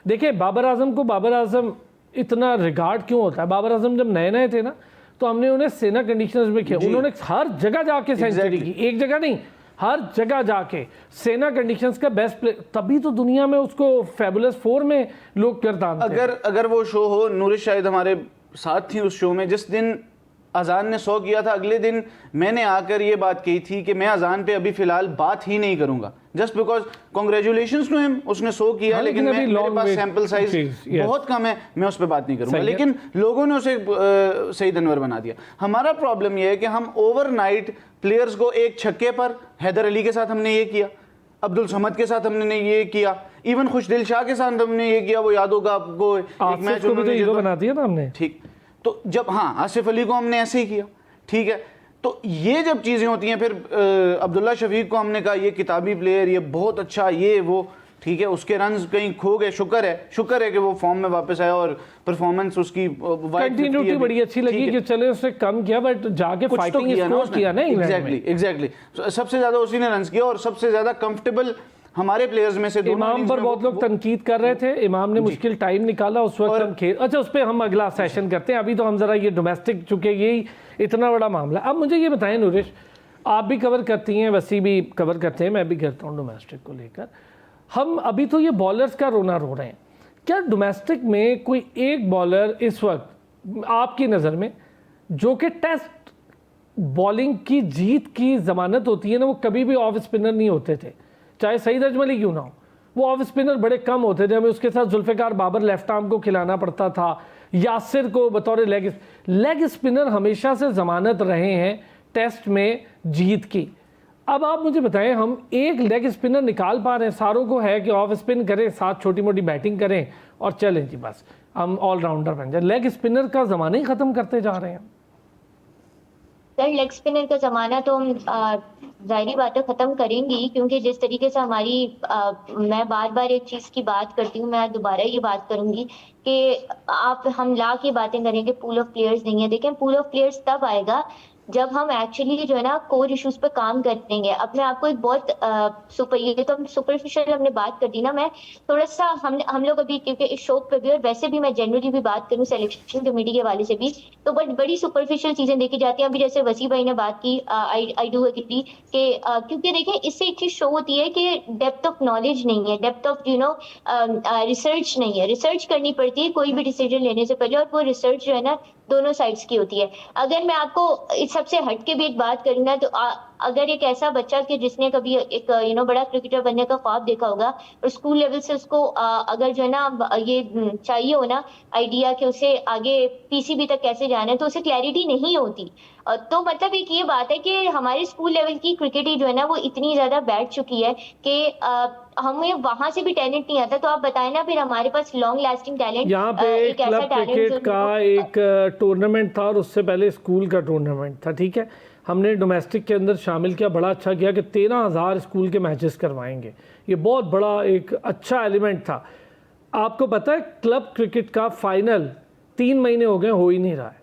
देखिए बाबर आजम इतना रिगार्ड क्यों होता है? बाबर आजम जब नए नए थे ना, तो हमने उन्हें सेना कंडीशंस में खेला, उन्होंने हर जगह जाके सेंचुरी की, एक जगह नहीं, हर जगह जाके सेना कंडीशंस का बेस्ट प्लेयर, तभी तो दुनिया में उसको फैबुलस 4 में लोग गर्दानते हैं। अगर वो शो हो, नूरिश शायद हमारे साथ थी उस शो में, जिस दिन अजान ने 100 किया था, अगले दिन मैंने आकर ये बात कही थी कि मैं अजान पे अभी फिलहाल बात ही नहीं करूंगा, just because congratulations to him, उसने 100 किया, लेकिन मेरे पास सैंपल साइज बहुत कम है, मैं उस पर बात नहीं करूंगा। लेकिन लोगों ने उसे सईद अनवर बना दिया। हमारा प्रॉब्लम यह है कि हम ओवरनाइट प्लेयर्स को, एक छक्के पर हैदर अली के साथ हमने ये किया, अब्दुल समद के साथ हमने ये किया, इवन खुशदिल शाह के साथ हमने ये किया, वो याद होगा आपको, एक मैच उन्होंने बना दिया ना हमने, ठीक। तो जब आसिफ अली को हमने ऐसे ही किया, ठीक है, तो ये जब चीज़ें होती हैं, फिर अब्दुल्ला शफीक को हमने कहा ये किताबी प्लेयर, ये बहुत अच्छा, ये वो, ठीक है, उसके रन्स कहीं खो गए, शुक्र है कि वो फॉर्म में वापस आया और परफॉर्मेंस उसकी कंटिन्यूटी बड़ी अच्छी लगी कि चले उसने कम किया, बट जाके फाइटिंग स्कोर किया ना। एग्जैक्टली सबसे ज़्यादा उसी ने रन्स किया और सबसे ज़्यादा कंफर्टेबल हमारे प्लेयर्स में से इमाम पर बहुत लोग तनकीद कर रहे थे, इमाम ने मुश्किल टाइम निकाला उस वक्त हम खेल। अच्छा, उस पर हम अगला सेशन करते हैं, अभी तो हम जरा ये डोमेस्टिक, चूंकि यही इतना बड़ा मामला। अब मुझे ये बताएं नूरिश, आप भी कवर करती हैं, वसी भी कवर करते हैं, मैं भी करता हूँ डोमेस्टिक को लेकर। हम अभी तो ये बॉलर्स का रोना रो रहे हैं, क्या डोमेस्टिक में कोई एक बॉलर इस वक्त आपकी नज़र में जो कि टेस्ट बॉलिंग की जीत की जमानत होती है ना, वो कभी भी ऑफ स्पिनर नहीं होते थे, चाहे सईद अजमली क्यों ना हो, वो ऑफ स्पिनर बड़े कम होते थे, हमें उसके साथ जुल्फ़िकार बाबर लेफ्ट आर्म को खिलाना पड़ता था, यासिर को बतौर लेग स्पिनर हमेशा से ज़मानत रहे हैं टेस्ट में जीत की। अब आप मुझे बताएं, हम एक लेग स्पिनर निकाल पा रहे हैं? सारों को है कि ऑफ स्पिन करें, साथ छोटी मोटी बैटिंग करें और चलें जी, बस हम ऑलराउंडर बन जाए। लेग स्पिनर का ज़माना ही ख़त्म करते जा रहे हैं सर। लेग स्पिनर का ज़माना तो हम ज़ाहिरी बात है ख़त्म करेंगी, क्योंकि जिस तरीके से हमारी मैं बार बार एक चीज़ की बात करती हूँ, मैं दोबारा ये बात करूँगी कि हम ला की बातें करें कि पूल ऑफ प्लेयर्स नहीं है। देखें, पूल ऑफ प्लेयर्स तब आएगा जब हम एक्चुअली जो है ना कोर इश्यूज पे काम करेंगे। अब मैं आपको एक बहुत ये तो सुपरफिशियल हमने बात कर दी ना, मैं थोड़ा सा हम लोग अभी, क्योंकि इस शो पे भी और वैसे भी मैं जनरली भी बात करूं सिलेक्शन कमेटी के हवाले से भी, तो बड़ी सुपरफिशियल चीजें देखी जाती हैं। अभी जैसे वसी भाई ने बात की, आई डू एग्री कि क्योंकि देखें इससे एक चीज शो होती है कि डेप्थ ऑफ नॉलेज नहीं है, डेप्थ ऑफ रिसर्च नहीं है। रिसर्च करनी पड़ती है कोई भी डिसीजन लेने से पहले, और वो रिसर्च जो है ना दोनों साइड्स की होती है। अगर मैं आपको इस सबसे हट के भी एक बात करूँ ना, तो अगर एक ऐसा बच्चा कि जिसने कभी एक बड़ा क्रिकेटर बनने का ख्वाब देखा होगा और स्कूल लेवल से उसको अगर जो है ना ये चाहिए हो ना आइडिया कि उसे आगे पीसीबी तक कैसे जाना है, तो उसे क्लैरिटी नहीं होती। तो मतलब एक ये बात है कि हमारे स्कूल लेवल की क्रिकेट ही जो है ना वो इतनी ज्यादा बैठ चुकी है कि हमें वहां से भी टैलेंट नहीं आता। तो आप बताएं ना, फिर हमारे पास लॉन्ग लास्टिंग टैलेंट, यहाँ पे क्लब क्रिकेट का एक टूर्नामेंट था और उससे पहले स्कूल का टूर्नामेंट था, ठीक है, हमने डोमेस्टिक के अंदर शामिल किया, बड़ा अच्छा किया कि 13,000 स्कूल के मैचेस करवाएंगे, ये बहुत बड़ा एक अच्छा एलिमेंट था। आपको पता है क्लब क्रिकेट का फाइनल 3 महीने हो गए हो ही नहीं रहा है,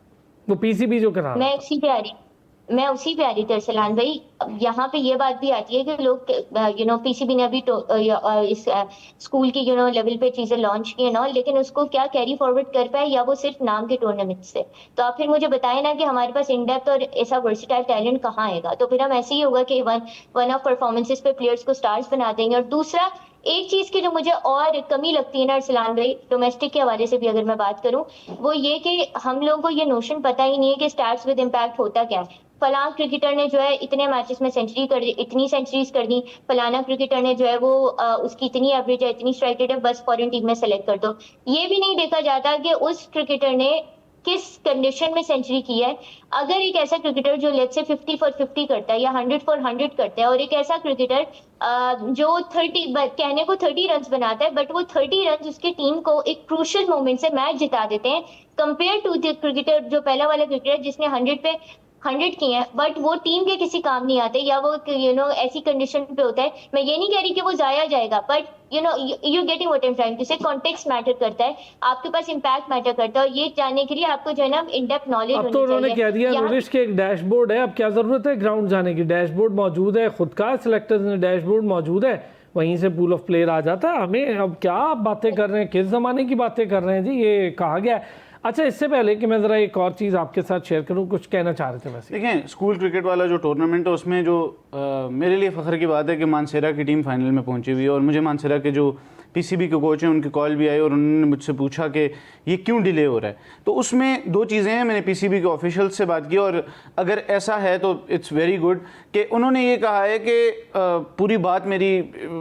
वो पीसीबी जो करा। मैं उसी पे आ रही थी अरसलान भाई। यहाँ पे ये बात भी आती है कि लोग पीसीबी ने अभी इस स्कूल की लेवल पे चीजें लॉन्च की है ना, लेकिन उसको क्या कैरी फॉरवर्ड कर पाए, या वो सिर्फ नाम के टूर्नामेंट से। तो आप फिर मुझे बताएं ना कि हमारे पास इन डेप्थ और ऐसा वर्सिटाइल टैलेंट कहाँ आएगा। तो फिर हम ऐसे ही होगा कि वन ऑफ परफॉर्मेंसेस पे प्लेयर्स को स्टार्स बना देंगे। और दूसरा एक चीज की जो मुझे और कमी लगती है ना अरसलान भाई, डोमेस्टिक के हवाले से भी अगर मैं बात करूं, वो ये कि हम लोगों को ये नोशन पता ही नहीं है कि स्टार्स विद इम्पैक्ट होता क्या है। फलाना क्रिकेटर ने जो है इतने मैचेस में सेंचुरी कर दी, इतनी सेंचुरीज कर दी, फलाना क्रिकेटर ने जो है वो उसकी इतनी एवरेज है, इतनी स्ट्राइक रेट है, बस फॉरेन टीम में सेलेक्ट कर दो। ये भी नहीं देखा जाता कि उस क्रिकेटर ने किस कंडीशन में सेंचुरी की है। अगर एक ऐसा क्रिकेटर जो लेट्स से 50 फॉर 50 करता है या 100 फॉर 100 करता है, और एक ऐसा क्रिकेटर जो 30 कहने को 30 रन बनाता है, बट वो 30 रन उसकी टीम को एक क्रूशियल मोमेंट से मैच जिता देते हैं, कंपेयर टू द क्रिकेटर जो पहला वाला क्रिकेटर जिसने 100 पे 100 किए हैं, बट वो टीम के किसी काम नहीं आते, या वो ऐसी कंडीशन पे होता है। मैं ये नहीं कह रही कि वो जाया जाएगा, but you getting what I am trying to say, context matter करता है, आपके पास इम्पैक्ट मैटर करता है, और ये जानने के लिए आपको जो है ना इन डेप्थ नॉलेज अब तो उन्होंने कह दिया नूरिश के एक डैशबोर्ड है, अब क्या जरूरत है ग्राउंड जाने की, डैशबोर्ड मौजूद है, खुद का सिलेक्टर्स ने डैशबोर्ड मौजूद है, वहीं से पूल ऑफ प्लेयर आ जाता है। हमें अब क्या आप बातें कर रहे हैं, किस ज़माने की बातें कर रहे हैं जी, ये कहा गया है। अच्छा, इससे पहले कि मैं ज़रा एक और चीज़ आपके साथ शेयर करूं, कुछ कहना चाह रहे थे वैसे। देखें, स्कूल क्रिकेट वाला जो टूर्नामेंट है उसमें जो मेरे लिए फ़ख्र की बात है कि मानसेरा की टीम फाइनल में पहुंची हुई है, और मुझे मानसेरा के जो पीसीबी के कोच हैं उनकी कॉल भी आई और उन्होंने मुझसे पूछा कि ये क्यों डिले हो रहा है। तो उसमें दो चीज़ें हैं, मैंने पीसीबी के ऑफिशियल्स से बात की, और अगर ऐसा है तो इट्स वेरी गुड कि उन्होंने ये कहा है कि पूरी बात मेरी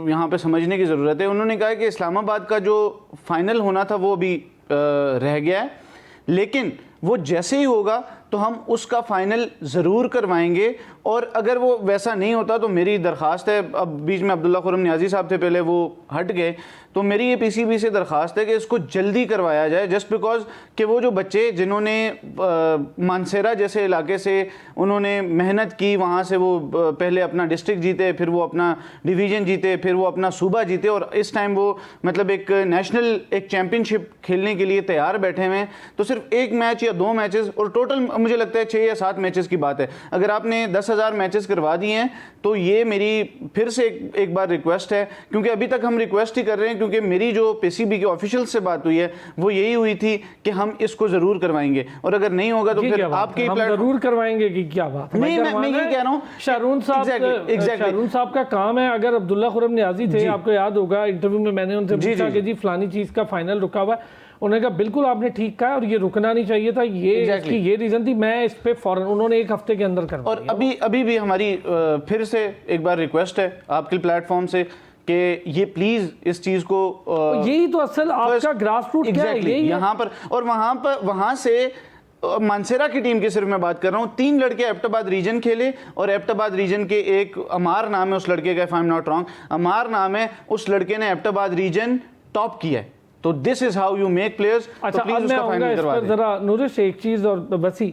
यहाँ पे समझने की ज़रूरत है। उन्होंने कहा कि इस्लामाबाद का जो फ़ाइनल होना था वो अभी रह गया है, लेकिन वो जैसे ही होगा तो हम उसका फ़ाइनल ज़रूर करवाएंगे, और अगर वो वैसा नहीं होता तो मेरी दरख्वास्त है, अब बीच में अब्दुल्ला खुर्रम नियाज़ी साहब थे पहले, वो हट गए, तो मेरी ये पीसीबी से दरख्वास्त है कि इसको जल्दी करवाया जाए, जस्ट बिकॉज कि वो जो बच्चे जिन्होंने मानसेरा जैसे इलाके से उन्होंने मेहनत की, वहाँ से वो पहले अपना डिस्ट्रिक्ट जीते, फिर वो अपना डिवीज़न जीते, फिर वो अपना सूबा जीते, और इस टाइम वो मतलब एक नेशनल एक चैम्पियनशिप खेलने के लिए तैयार बैठे हुए हैं। तो सिर्फ एक मैच या 2 मैचेस, और टोटल मुझे लगता है 6 या 7 मैचेस की बात है, अगर आपने 10,000 मैचेस करवा दिए हैं तो ये मेरी फिर से एक बार रिक्वेस्ट है, क्योंकि अभी तक हम रिक्वेस्ट ही कर रहे हैं, क्योंकि मेरी जो पीसीबी के ऑफिशियल से बात हुई है वो यही हुई थी कि हम इसको ज़रूर करवाएंगे, और अगर नहीं होगा तो फिर आपके जरूर करवाएंगे कि क्या बात है। नहीं, मैं ये कह रहा हूँ, शारून साहब का काम है। अगर अब्दुल्ला खुर्रम नियाज़ी थे, आपको याद होगा इंटरव्यू में मैंने उनसे पूछा कि जी फलानी चीज़ का फाइनल रुका हुआ है, उन्होंने कहा बिल्कुल आपने ठीक कहा और ये रुकना नहीं चाहिए था, ये इसकी ये रीज़न थी, मैं इस पे फौरन, उन्होंने 1 हफ्ते के अंदर करवा दिया। और अभी भी हमारी फिर से एक बार रिक्वेस्ट है आपके प्लेटफॉर्म से कि ये प्लीज इस चीज को यही तो असल आपका ग्रास रूट क्या है, यही यहाँ पर और वहाँ से मानसेरा की टीम की सिर्फ मैं बात कर रहा हूँ, 3 लड़के एबटाबाद रीजन खेले, और एबटाबाद रीजन के एक अमार नाम है उस लड़के का, if I am not wrong, अमार नाम है उस लड़के ने एबटाबाद रीजन टॉप किया है। तो this is how you make players. अच्छा, अब मैं आऊँगा इस पर जरा नूरिश, एक चीज़ और बसी,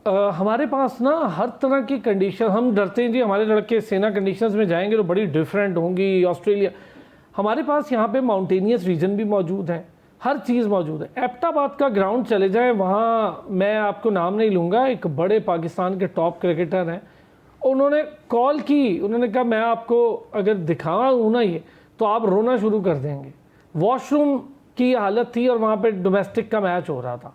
हमारे पास ना हर तरह की कंडीशन, हम डरते हैं जी हमारे लड़के सेना कंडीशंस में जाएंगे तो बड़ी डिफरेंट होंगी ऑस्ट्रेलिया, हमारे पास यहाँ पे माउंटेनियस रीजन भी मौजूद है, हर चीज़ मौजूद है। एबटाबाद का ग्राउंड चले जाएं, वहाँ मैं आपको नाम नहीं लूँगा, एक बड़े पाकिस्तान के टॉप क्रिकेटर हैं, उन्होंने कॉल की, उन्होंने कहा मैं आपको अगर दिखाऊँ ना ये तो आप रोना शुरू कर देंगे। वॉशरूम की हालत थी और वहाँ पे डोमेस्टिक का मैच हो रहा था,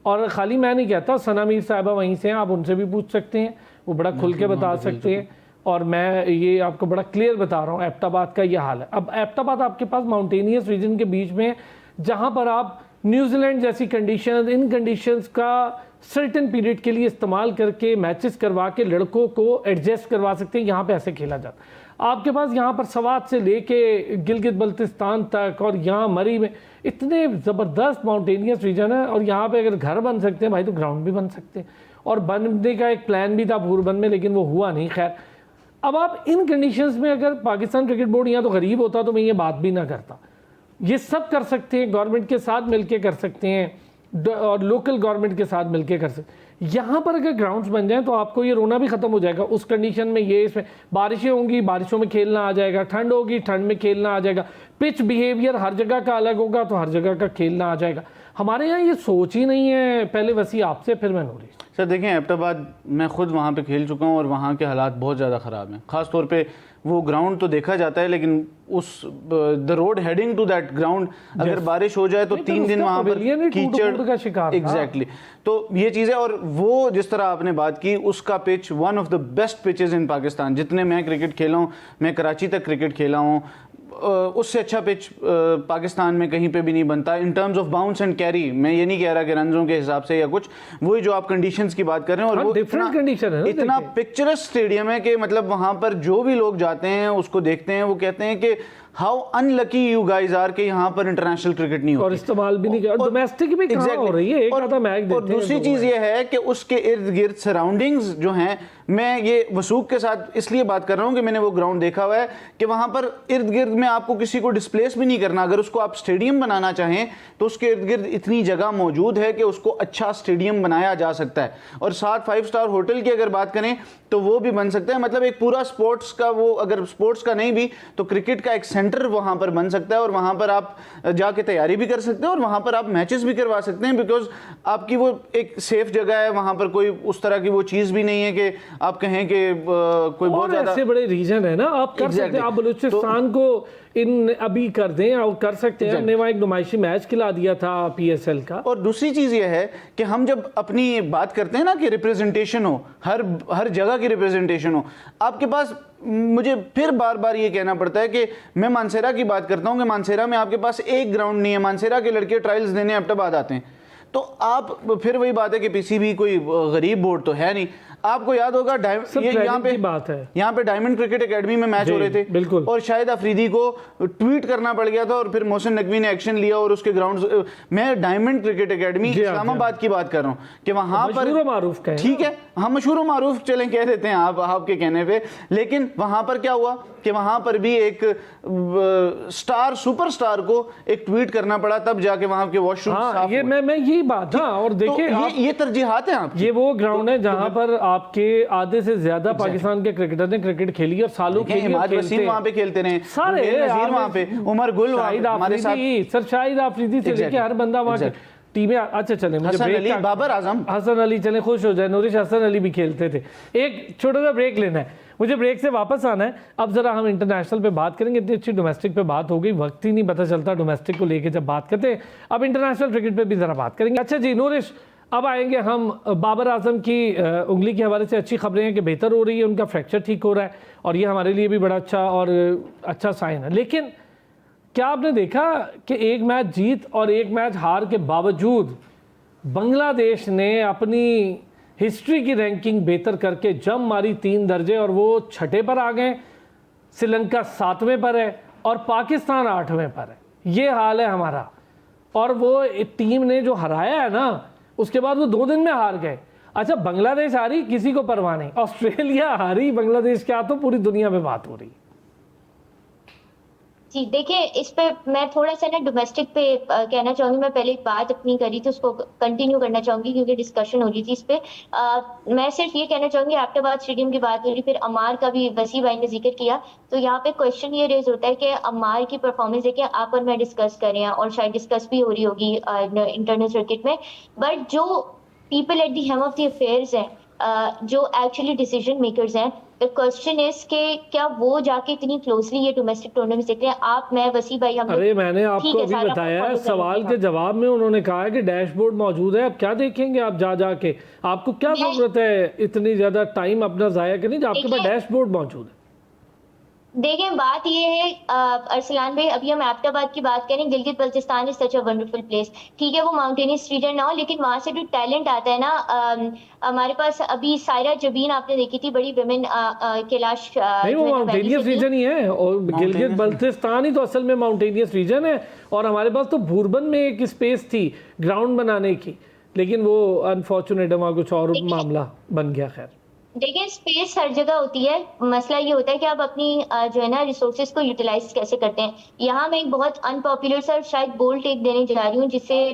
और खाली मैं नहीं कहता, सना मीर साहिबा वहीं से हैं, आप उनसे भी पूछ सकते हैं, वो बड़ा खुल के बता सकते हैं, और मैं ये आपको बड़ा क्लियर बता रहा हूँ एबटाबाद का ये हाल है। अब एबटाबाद आपके पास माउंटेनियस रीजन के बीच में, जहाँ पर आप न्यूजीलैंड जैसी कंडीशन, इन कंडीशंस का सर्टेन पीरियड के लिए इस्तेमाल करके मैचेस करवा के लड़कों को एडजस्ट करवा सकते हैं, यहाँ पे ऐसे खेला जाता। आपके पास यहाँ पर सवात से लेके गिलगित बल्तिस्तान तक और यहाँ मरी में इतने ज़बरदस्त माउंटेनियस रीजन है, और यहाँ पे अगर घर बन सकते हैं भाई तो ग्राउंड भी बन सकते हैं, और बनने का एक प्लान भी था पूर्वबंद में, लेकिन वो हुआ नहीं। खैर, अब आप इन कंडीशंस में अगर पाकिस्तान क्रिकेट बोर्ड यहाँ तो गरीब होता तो मैं ये बात भी ना करता। ये सब कर सकते हैं, गवर्नमेंट के साथ मिलके कर सकते हैं, और लोकल गवर्नमेंट के साथ मिलके कर सकते हैं। यहाँ पर अगर ग्राउंड्स बन जाएं तो आपको ये रोना भी ख़त्म हो जाएगा उस कंडीशन में। ये इसमें बारिशें होंगी, बारिशों में खेलना आ जाएगा, ठंड होगी, ठंड में खेलना आ जाएगा, पिच बिहेवियर हर जगह का अलग होगा तो हर जगह का खेलना आ जाएगा। हमारे यहाँ ये सोच ही नहीं है। पहले वसी आपसे, फिर मैं नूरी। सर देखें, एबटाबाद मैं खुद वहाँ पे खेल चुका हूँ और वहाँ के हालात बहुत ज़्यादा ख़राब हैं। ख़ास तौर पे वो ग्राउंड तो देखा जाता है, लेकिन उस the road heading to that ground अगर बारिश हो जाए तो 3 दिन वहाँ पर कीचड़ का शिकार। एग्जैक्टली, तो ये चीज़ें, और वो जिस तरह आपने बात की उसका pitch one of the best pitches in Pakistan. जितने मैं क्रिकेट खेला हूँ, मैं कराची तक क्रिकेट खेला हूँ, उससे अच्छा पिच पाकिस्तान में कहीं पे भी नहीं बनता in terms of bounce and carry. मैं ये नहीं कह रहा कि रनों के हिसाब से या कुछ, वही जो आप कंडीशंस की बात कर रहे हैं, और वो डिफरेंट कंडीशन है, इतना पिक्चरस स्टेडियम है कि मतलब वहाँ पर जो भी लोग जाते हैं उसको देखते हैं, वो कहते हैं कि how unlucky you guys are के यहाँ पर इंटरनेशनल क्रिकेट नहीं होती और इस्तेमाल भी नहीं कर, डोमेस्टिक भी कहाँ हो रही है, एक आधा मैच देते हैं। और दूसरी चीज ये है कि उसके इर्द गिर्द सराउंडिंग्स जो हैं, मैं ये वसूख के साथ इसलिए बात कर रहा हूँ कि मैंने वो ग्राउंड देखा हुआ है कि वहां पर इर्द गिर्द में आपको किसी को डिस्प्लेस भी नहीं करना। अगर उसको आप स्टेडियम बनाना चाहें तो उसके इर्द गिर्द इतनी जगह मौजूद है कि उसको अच्छा स्टेडियम बनाया जा सकता है। और साथ 5 स्टार होटल की अगर बात करें तो वो भी बन सकता है। मतलब एक पूरा स्पोर्ट्स का, वो अगर स्पोर्ट्स का नहीं भी तो क्रिकेट का एक सेंटर वहां पर बन सकता है और वहां पर आप जाके तैयारी भी कर सकते हैं और वहां पर आप मैचेस भी करवा सकते हैं, बिकॉज आपकी वो एक सेफ जगह है। वहां पर कोई उस तरह की वो चीज भी नहीं है कि आप कहें कि कोई बहुत ज्यादा ऐसे बड़े रीजन है ना, आप कर सकते हैं। आप बलूचिस्तान को इन अभी कर दें और कर सकते हैं। हमने वहाँ एक नुमाइशी मैच खिला दिया था PSL का। और दूसरी चीज ये है कि हम जब अपनी बात करते हैं ना कि रिप्रेजेंटेशन हो, हर जगह की रिप्रेजेंटेशन हो, आपके पास, मुझे फिर बार बार ये कहना पड़ता है कि मैं मानसेरा की बात करता हूँ कि मानसेरा में आपके पास एक ग्राउंड नहीं है। मानसेरा के लड़के ट्रायल्स देने एबटाबाद आते हैं, तो आप फिर वही बात है कि PCB कोई गरीब बोर्ड तो है नहीं। आपको याद होगा यहाँ पे डायमंड क्रिकेट एकेडमी में मैच हो रहे थे, बिल्कुल, और शायद अफरीदी को ट्वीट करना पड़ गया था और फिर मोहसिन नकवी ने एक्शन लिया और उसके ग्राउंड, मैं डायमंड क्रिकेट एकेडमी इस्लामाबाद की बात कर रहा हूँ कि वहां पर, ठीक है, हम मशहूर मारूफ चलें कह देते हैं आप आपके कहने पे, लेकिन वहां पर क्या हुआ कि वहां पर भी एक स्टार, सुपरस्टार को एक ट्वीट करना पड़ा, तब जाके वहां के वॉशरूम साफ ये मैं यही बात। हाँ, और देखिए ये तरजीहात है आपकी। ये वो ग्राउंड है जहां पर आपके आधे से ज्यादा पाकिस्तान के क्रिकेटर ने क्रिकेट खेली और सालों खेली, वहां पे खेलते रहे सारे, वहां पे उमर गुल, हमारे साथ सर शाहिद आफरीदी से लेके हर बंदा वहां की टीमें। अच्छा चले, मुझे बाबर आजम, हसन अली, चले खुश हो जाए, नूरिश हसन अली भी खेलते थे। एक छोटा सा ब्रेक लेना है, मुझे ब्रेक से वापस आना है। अब जरा हम इंटरनेशनल पे बात करेंगे। इतनी अच्छी डोमेस्टिक पे बात हो गई, वक्त ही नहीं पता चलता डोमेस्टिक को लेके जब बात करते हैं। अब इंटरनेशनल क्रिकेट पे भी जरा बात करेंगे। अच्छा जी नूरिश, अब आएंगे हम बाबर आजम की उंगली के हवाले से अच्छी खबरें हैं कि बेहतर हो रही है, उनका फ्रैक्चर ठीक हो रहा है और ये हमारे लिए भी बड़ा अच्छा साइन है। लेकिन क्या आपने देखा कि एक मैच जीत और एक मैच हार के बावजूद बांग्लादेश ने अपनी हिस्ट्री की रैंकिंग बेहतर करके जम मारी 3 दर्जे और वो 6ठे पर आ गए, श्रीलंका 7वें पर है और पाकिस्तान 8वें पर है। ये हाल है हमारा। और वो टीम ने जो हराया है ना, उसके बाद वो 2 दिन में हार गए। अच्छा, बांग्लादेश हारी, किसी को परवाह नहीं। ऑस्ट्रेलिया हारी, बांग्लादेश क्या तो पूरी दुनिया में बात हो रही। जी देखिए, इस पे मैं थोड़ा सा ना डोमेस्टिक पे कहना चाहूंगी। मैं पहले एक बात अपनी करी थी, उसको कंटिन्यू करना चाहूंगी क्योंकि डिस्कशन हो रही थी इस पे। मैं सिर्फ ये कहना चाहूंगी, एबटाबाद स्टेडियम की बात हो रही, फिर अमार का भी वसी भाई ने जिक्र किया, तो यहाँ पे क्वेश्चन ये रेज होता है कि अमार की परफॉर्मेंस देखिए आप और मैं डिस्कस कर रहे हैं और शायद डिस्कस भी हो रही होगी इंटरनेशनल क्रिकेट में, बट जो people at the helm of the affairs हैं, जो एक्चुअली डिसीजन मेकर्स हैं, द क्वेश्चन इज के क्या वो जाके इतनी क्लोजली ये डोमेस्टिक टूर्नामेंट देखते हैं। आप, मैं, वसी भाई, हम। अरे मैंने आपको अभी बताया है, सवाल के जवाब में उन्होंने कहा है कि डैशबोर्ड मौजूद है, आप क्या देखेंगे आप जाके, आपको क्या जरूरत है इतनी ज्यादा टाइम अपना जाया करने जब आपके पास डैशबोर्ड मौजूद है। देखिए, बात ये है अरसलान भाई, अभी हम एबटाबाद की बात करें, Gilgit Baltistan is such a wonderful place. ठीक है, वो माउंटेनियस रीजन ना हो, लेकिन वहां से जो टैलेंट आता है ना, हमारे पास अभी सायरा जबीन आपने देखी थी, बड़ी विमेन कैलाश, नहीं वो माउंटेनियस रीजन ही है और गिलगित बल्तिस्तान ही तो असल में माउंटेनियस रीजन है। और हमारे पास तो भूरबन में एक स्पेस थी ग्राउंड बनाने की, लेकिन वो अनफॉर्चुनेट वहाँ कुछ और मामला बन गया। खैर देखिए, स्पेस हर जगह होती है, मसला ये होता है कि आप अपनी जो है ना रिसोर्सेज को यूटिलाइज कैसे करते हैं। यहाँ मैं एक बहुत अनपॉपुलर सा शायद बोल्ड टेक देने जा रही हूँ, जिससे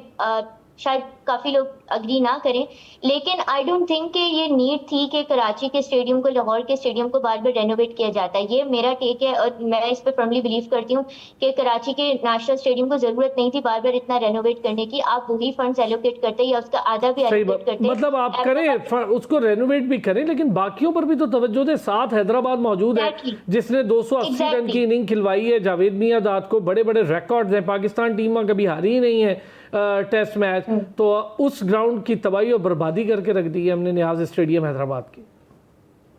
शायद काफी लोग अग्री ना करें, लेकिन आई डोंट थिंक कि ये नीड थी कि कराची के स्टेडियम को, लाहौर के स्टेडियम को बार बार रेनोवेट किया जाता है। ये मेरा टेक है और मैं इस पे फर्मली बिलीव करती हूँ कि कराची के नेशनल स्टेडियम को जरूरत नहीं थी बार बार इतना रेनोवेट करने की। आप वही फंड्स एलोकेट करते या उसका आधा भी एलोकेट करते, मतलब आप करें उसको रेनोवेट भी करें, लेकिन बाकियों पर भी तो तवज्जो दें। साथ हैदराबाद मौजूद है जिसने 280 रन की इनिंग खिलवाई है, जावेद मियांदाद को बड़े बड़े रिकॉर्ड्स हैं, पाकिस्तान टीम में कभी हारी ही नहीं है टेस्ट मैच, तो उस ग्राउंड की तबाही और बर्बादी करके रख दी है हमने नियाज स्टेडियम हैदराबाद की।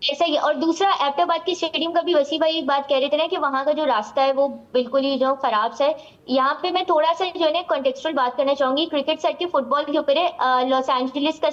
ऐसा ही। और दूसरा एबटाबाद के स्टेडियम का भी वसी भाई एक बात कह रहे थे ना कि वहां का जो रास्ता है वो बिल्कुल ही जो खराब सा है। यहाँ पे मैं थोड़ा सा जो है ना कॉन्टेक्चुअल बात करना चाहूंगी क्रिकेट सेट के फुटबॉल के ऊपर है। लॉस एंजलिस का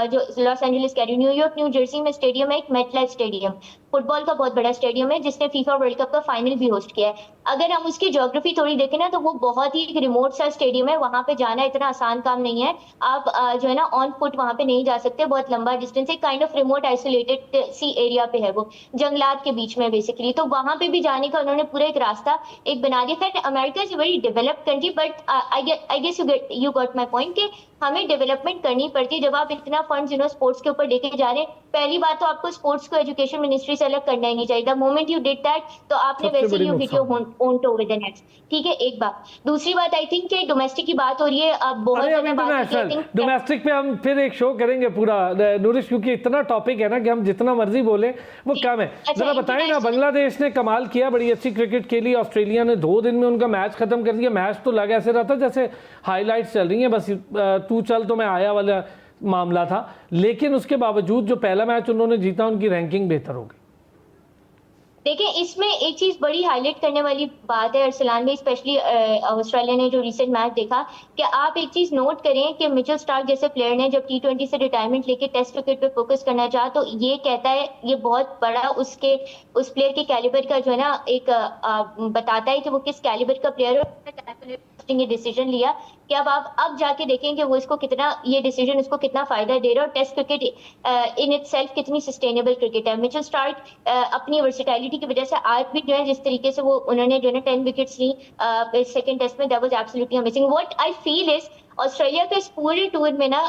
जो लॉस एंजलिस कह रही हूँ, न्यूयॉर्क न्यू जर्सी में स्टेडियम है एक मेटलाइफ स्टेडियम, फुटबॉल का बहुत बड़ा स्टेडियम है जिसने फीफा वर्ल्ड कप का फाइनल भी होस्ट किया है। अगर हम उसकी ज्योग्राफी थोड़ी देखें ना तो वो बहुत ही एक रिमोट सा स्टेडियम है, वहां पे जाना इतना आसान काम नहीं है। आप जो है ना ऑन फुट वहां पे नहीं जा सकते, बहुत लंबा डिस्टेंस है, काइंड ऑफ रिमोट आइसोलेटेड सी एरिया पे है वो, जंगलात के बीच में बेसिकली। तो वहां पे भी जाने का उन्होंने पूरा एक रास्ता एक बना दिया। खैर America is very developed country, but I guess you got my point कि हमें डेवलपमेंट करनी पड़ती है जब आप इतना फंड्स स्पोर्ट्स के ऊपर लेके जा रहे हैं। पहली बात तो आपको स्पोर्ट्स को एजुकेशन मिनिस्ट्री से अलग करना ही नहीं चाहिए। The moment you did that तो आपने वैसे ही hit your own toe with the next. ठीक है, एक बात। दूसरी बात आई थिंक कि डोमेस्टिक की बात हो रही है, अब बहुत ज्यादा बात है डोमेस्टिक पे हम फिर एक शो करेंगे पूरा नूरिश, क्योंकि इतना टॉपिक है ना कि हम जितना मर्जी बोले वो कम है। जरा बताएं ना, बांग्लादेश ने कमाल किया, बड़ी अच्छी क्रिकेट खेली, ऑस्ट्रेलिया ने 2 दिन में उनका मैच खत्म कर दिया। मैच तो लगा ऐसे रहा था जैसे हाईलाइट्स चल रही हैं, बस तू चल तो मैं आया वाला मामला था, लेकिन उसके बावजूद जो पहला मैच उन्होंने जीता उनकी रैंकिंग बेहतर हो गई। देखिए इसमें एक चीज बड़ी हाईलाइट करने वाली बात है अरसलान भाई, स्पेशली ऑस्ट्रेलिया ने जो रिसेंट मैच देखा, कि आप एक चीज नोट करें कि मिचेल स्टार्क जैसे प्लेयर ने जब T20 से रिटायरमेंट लेके टेस्ट क्रिकेट पे फोकस करना चाहा तो ये कहता है, ये बहुत बड़ा उस प्लेयर के कैलिबर का जो है ना एक बताता है कि वो किस कैलिबर का प्लेयर है। ये डिसीजन लिया कि अब जाके देखें कि वो इसको कितना, ये डिसीजन इसको कितना फायदा दे रहा है। और टेस्ट क्रिकेट इन इटसेल्फ कितनी सस्टेनेबल क्रिकेट है। मिचेल स्टार्क अपनी वर्सेटैलिटी की वजह से आज भी जो है जिस तरीके से वो उन्होंने जो है 10 विकेट्स ली सेकंड टेस्ट में, that was absolutely amazing. What I feel is Australia के इस पूरे टूर में ना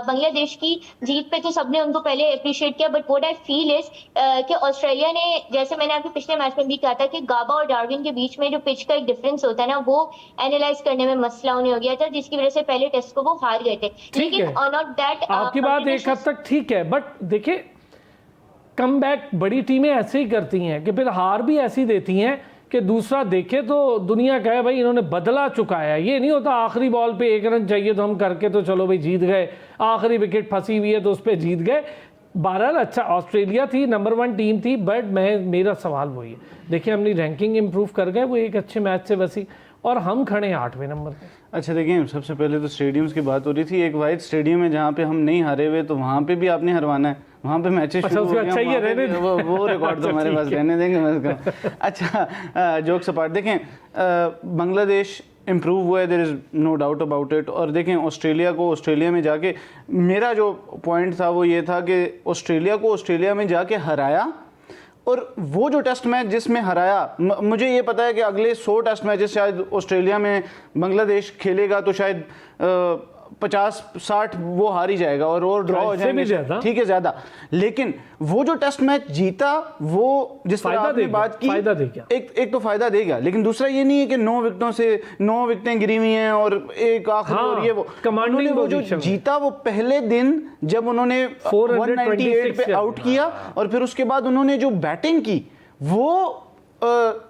बांग्लादेश की जीत पे तो सबने उनको पहले अप्रिशिएट किया, but what I feel is कि ऑस्ट्रेलिया ने, जैसे मैंने आपके पिछले मैच में भी कहा था कि गाबा और डार्विन के बीच में जो पिच का एक डिफरेंस होता है ना, वो एनालाइज करने में मसला उन्हें हो गया था, जिसकी वजह से पहले टेस्ट को वो हार गए थे। लेकिन नॉट दैट, आपकी बात एक हद तक ठीक है, बट देखिए कमबैक बड़ी टीमें ऐसे ही करती हैं कि फिर हार भी ऐसी देती हैं कि दूसरा देखे तो दुनिया कहे भाई इन्होंने बदला चुकाया। ये नहीं होता आखिरी बॉल पे 1 रन चाहिए तो हम करके तो चलो भाई जीत गए, आखिरी विकेट फंसी हुई है तो उस पर जीत गए। बहरहाल अच्छा ऑस्ट्रेलिया थी, नंबर 1 टीम थी, बट मेरा सवाल वही है, देखिए अपनी रैंकिंग इंप्रूव कर गए वो एक अच्छे मैच से वसी, और हम खड़े हैं 8वें नंबर पे। अच्छा देखिए, सबसे पहले तो स्टेडियम्स की बात हो रही थी। एक वाइड स्टेडियम है जहाँ पे हम नहीं हारे हुए, तो वहाँ पे भी आपने हरवाना है, वहाँ पे मैचेस शुरू हो गए, वो रिकॉर्ड तो हमारे पास रहने देंगे मैं। अच्छा जोक्स अपार्ट, देखें बांग्लादेश इम्प्रूव हुआ है, there is no doubt about it. और देखें ऑस्ट्रेलिया में जाके मेरा जो पॉइंट था वो ये था कि ऑस्ट्रेलिया को ऑस्ट्रेलिया में जाके हराया, और वो जो टेस्ट मैच जिसमें हराया, मुझे ये पता है कि अगले 100 टेस्ट मैचेस शायद ऑस्ट्रेलिया में बांग्लादेश खेलेगा तो शायद 50-60 वो हार ही जाएगा और ड्रॉ हो जाएंगे, ठीक है ज़्यादा। लेकिन वो जो टेस्ट मैच जीता, वो जिस तरह आपने बात की, एक तो फायदा देगा, लेकिन दूसरा ये नहीं है कि 9 विकेटों से 9 विकेटें गिरी हुई हैं और एक आखिरी, और ये वो जो जीता वो पहले दिन जब उन्होंने 198 पे आउट किया, और फिर उसके बाद उन्होंने जो बैटिंग की वो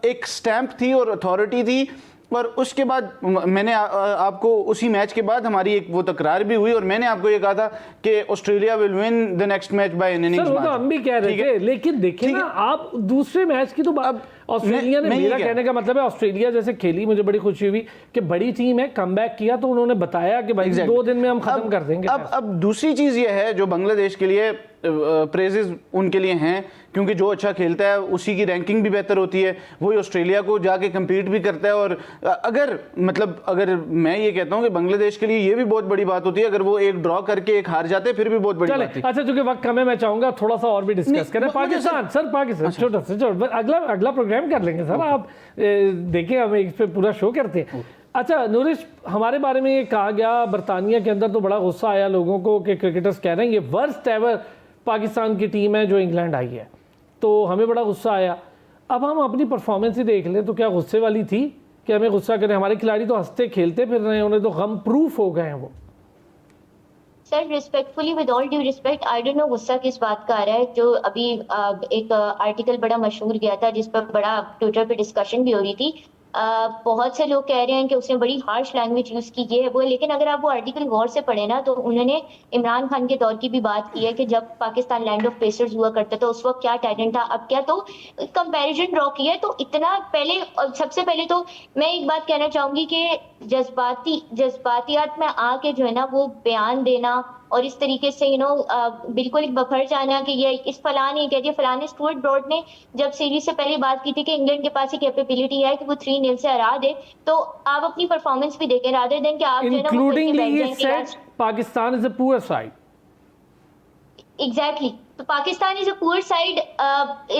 एक स्टैंप थी और अथॉरिटी थी। और उसके बाद मैंने आपको उसी मैच के बाद हमारी एक वो तकरार भी हुई, और मैंने आपको ये कहा था कि Australia will win the next match by an innings match. हम भी कह रहे थे, लेकिन देखिए ना आप दूसरे मैच की तो बात, ऑस्ट्रेलिया ने, मेरा कहने का मतलब है ऑस्ट्रेलिया जैसे खेली, मुझे बड़ी खुशी हुई कि बड़ी टीम है, कमबैक किया, तो उन्होंने बताया कि भाई 2 दिन में हम खत्म कर देंगे। अब दूसरी चीज ये है जो बांग्लादेश के लिए प्रेजेस उनके लिए हैं, क्योंकि जो अच्छा खेलता है उसी की रैंकिंग भी बेहतर होती है, वही ऑस्ट्रेलिया को जाके कम्पीट भी करता है। और अगर मैं ये कहता हूँ कि बांग्लादेश के लिए ये भी बहुत बड़ी बात होती है अगर वो एक ड्रॉ करके एक हार जाते, फिर भी बहुत बड़ी बात है। अच्छा चूंकि वक्त कम है, मैं चाहूंगा थोड़ा सा और भी डिस्कस करें। पाकिस्तान छोटा सा अगला प्रोग्राम कर लेंगे सर, आप देखिए हम इस पे पूरा शो करते हैं। अच्छा नूरिश, हमारे बारे में ये कहा गया बरतानिया के अंदर, तो बड़ा गुस्सा आया लोगों को कि क्रिकेटर्स कह रहे हैं ये वर्स्ट एवर पाकिस्तान की टीम है जो इंग्लैंड आई है, तो हमें बड़ा गुस्सा आया। अब हम अपनी परफॉर्मेंस ही देख लें तो क्या गुस्से वाली थी कि हमें गुस्सा करें? हमारे खिलाड़ी तो हंसते खेलते फिर रहे हैं, उन्हें तो गम प्रूफ हो गए हैं वो। Sir respectfully, with all due respect, I don't know गुस्सा किस बात का आ रहा है। जो अभी एक आर्टिकल बड़ा मशहूर गया था जिस पर बड़ा ट्विटर पे डिस्कशन भी हो रही थी, बहुत से लोग कह रहे हैं कि उसने बड़ी हार्श लैंग्वेज यूज की, ये है वो है, लेकिन अगर आप वो आर्टिकल गौर से पढ़े ना तो उन्होंने इमरान खान के दौर की भी बात की है कि जब पाकिस्तान लैंड ऑफ पेसर्स हुआ करता था उस वक्त क्या टैलेंट था, अब क्या, तो कंपैरिजन ड्रॉ किया है। तो इतना पहले, और सबसे पहले तो मैं एक बात कहना चाहूंगी कि जज्बातियात में आके जो है ना वो बयान देना और इस तरीके से बिल्कुल एक बफर जाना कि ये इस फलान ये कह दिया फलाने। स्टुअर्ट ब्रॉड ने जब सीरीज से पहले बात की थी कि इंग्लैंड के पास ये कैपेबिलिटी है कि वो 3-0 से हरा दे, तो आप अपनी परफॉर्मेंस भी देखें रादर देन कि आप जो है ना वो करके बैठ जाएं कि Pakistan is a poor side. Exactly तो Pakistan is a poor side.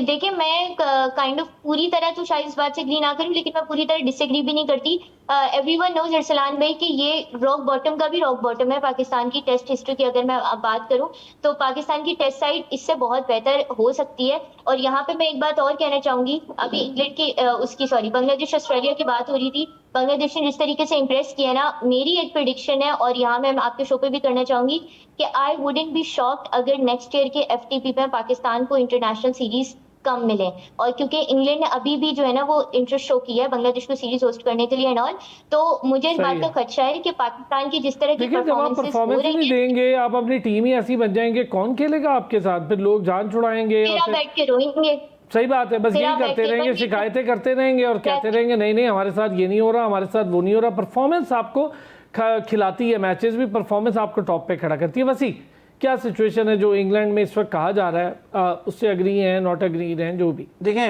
देखिए मैं काइंड ऑफ पूरी तरह तो शायद इस बात से एग्री ना करूं, लेकिन मैं पूरी तरह डिसएग्री भी नहीं करती। एवरीवन नोज अरसलान भाई कि ये रॉक बॉटम का भी रॉक बॉटम है पाकिस्तान की टेस्ट हिस्ट्री की। अगर मैं बात करूं तो पाकिस्तान की टेस्ट साइड इससे बहुत बेहतर हो सकती है। और यहाँ पे मैं एक बात और कहना चाहूंगी, अभी इंग्लैंड की बांग्लादेश ऑस्ट्रेलिया की बात हो रही थी, बांग्लादेश ने जिस तरीके से इंप्रेस किया ना, मेरी एक प्रेडिक्शन है और यहाँ मैं आपके शो पे भी करना चाहूंगी कि आई वुडंट बी शॉक्ड अगर नेक्स्ट ईयर के FTP में पाकिस्तान को इंटरनेशनल सीरीज कम मिले। और क्योंकि इंग्लैंड ने अभी भी जो है ना वो इंटरेस्ट शो किया है बांग्लादेश को सीरीज होस्ट करने के लिए एंड ऑल, तो मुझे इस बात का खदशा है कि पाकिस्तान की जिस तरह की परफॉर्मेंस नहीं देंगे, आप अपनी टीम ही ऐसी बन जाएंगे, कौन खेलेगा आपके साथ? फिर लोग जान छुड़ाएंगे और बैठ के रोएंगे। सही बात है, बस यही करते रहेंगे, शिकायतें करते रहेंगे और कहते रहेंगे नहीं नहीं हमारे साथ ये नहीं हो रहा, हमारे साथ वो नहीं हो रहा। परफॉर्मेंस आपको खिलाती है, मैचेस भी परफॉर्मेंस आपको टॉप पे खड़ा करती है। वैसी क्या सिचुएशन है जो इंग्लैंड में इस वक्त कहा जा रहा है, उससे अग्री हैं नॉट अग्री हैं जो भी? देखें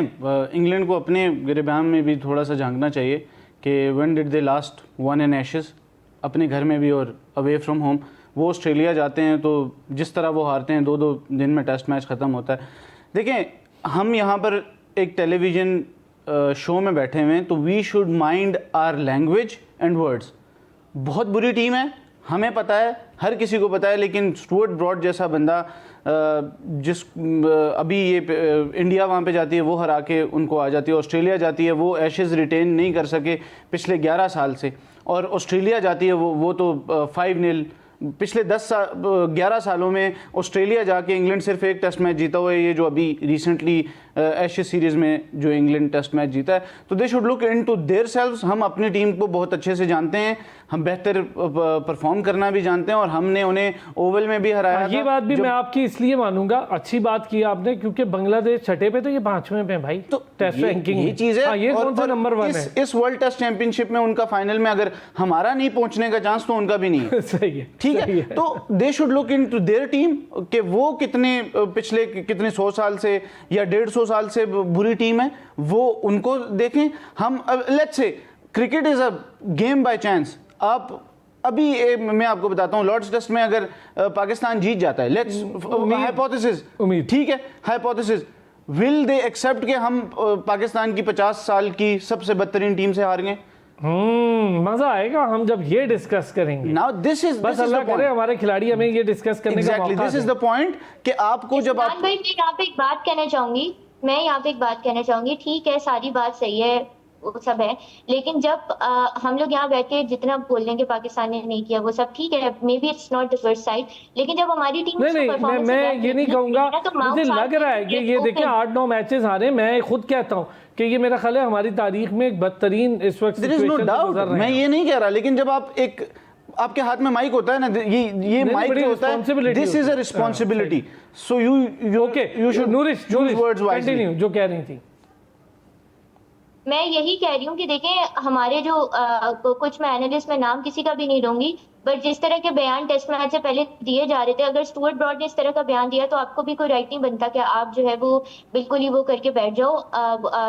इंग्लैंड को अपने गिरबान में भी थोड़ा सा झांकना चाहिए कि when did they last one in ashes, अपने घर में भी और अवे फ्रॉम होम। वो ऑस्ट्रेलिया जाते हैं तो जिस तरह वो हारते हैं, 2-2 दिन में टेस्ट मैच ख़त्म होता है। देखें हम यहाँ पर एक टेलीविज़न शो में बैठे हुए हैं तो we should mind our language and words. बहुत बुरी टीम है, हमें पता है, हर किसी को पता है, लेकिन स्टुअर्ट ब्रॉड जैसा बंदा अभी ये इंडिया वहाँ पे जाती है वो हरा के उनको आ जाती है, ऑस्ट्रेलिया जाती है वो एशेज़ रिटेन नहीं कर सके पिछले 11 साल से, और ऑस्ट्रेलिया जाती है वो तो 5-0 पिछले 11 सालों में ऑस्ट्रेलिया जाके इंग्लैंड सिर्फ एक टेस्ट मैच जीता हुआ है, ये जो अभी रिसेंटली एशेज सीरीज़ में जो इंग्लैंड टेस्ट मैच जीता है। तो they should look into their selves. हम अपनी टीम को बहुत अच्छे से जानते हैं, हम बेहतर परफॉर्म करना भी जानते हैं और हमने उन्हें ओवल में भी हराया। ये बात भी मैं आपकी इसलिए मानूंगा, अच्छी बात की आपने, क्योंकि बांग्लादेश छठे पे तो ये 5वें पे भाई, तो टेस्ट रैंकिंग ये चीज़ है। ये कौन सा नंबर 1 है इस वर्ल्ड टेस्ट चैंपियनशिप में उनका फाइनल में अगर हमारा नहीं पहुंचने का चांस तो उनका भी नहीं है। सही है, ठीक है। तो they should look into their team कि वो पिछले कितने 100 साल से या 150 साल से बुरी टीम है, वो उनको देखें। हम let's say cricket is a game by chance. आप अभी मैं आपको बताता हूं, लॉर्ड्स टेस्ट में अगर पाकिस्तान जीत जाता है, लेट्स हाइपोथेसिस, ठीक है, हाइपोथेसिस, विल दे एक्सेप्ट कि हम पाकिस्तान की 50 साल की सबसे बदतरीन टीम से हार गए? मजा आएगा हम जब ये डिस्कस करेंगे। नाउ दिस इज बस अल्लाह करे हमारे खिलाड़ी हमें ये डिस्कस करने का मौका। दिस इज द पॉइंट कि आपको जब आप भाई मैं यहाँ पे एक बात कहना चाहूंगी, ठीक है सारी बात सही है, वो सब है, लेकिन जब हम लोग यहाँ बैठ के जितना बोल लेंगे पाकिस्तान ने नहीं किया वो सब ठीक है, may be it's not the first side, लेकिन जब हमारी टीम नहीं मैं ये नहीं कहूंगा, मुझे लग रहा है कि ये देखिए 8-9 मैचेस हारे, मैं खुद कहता हूँ कि ये मेरा ख्याल है हमारी तारीख में एक बदतरीन इस वक्त सिचुएशन। मैं ये नहीं कह रहा, लेकिन जब आप एक आपके हाथ में माइक होता है ना, ये माइक जो होता है, this is a responsibility, so you should Noorish continue जो कह रही थी। मैं यही कह रही हूँ कि देखें हमारे जो कुछ, मैं एनालिस्ट में नाम किसी का भी नहीं लूंगी, बट जिस तरह के बयान टेस्ट मैच से पहले दिए जा रहे थे, अगर स्टुअर्ट ब्रॉड ने इस तरह का बयान दिया तो आपको भी कोई राइट नहीं बनता कि आप जो है वो बिल्कुल ही वो करके बैठ जाओ।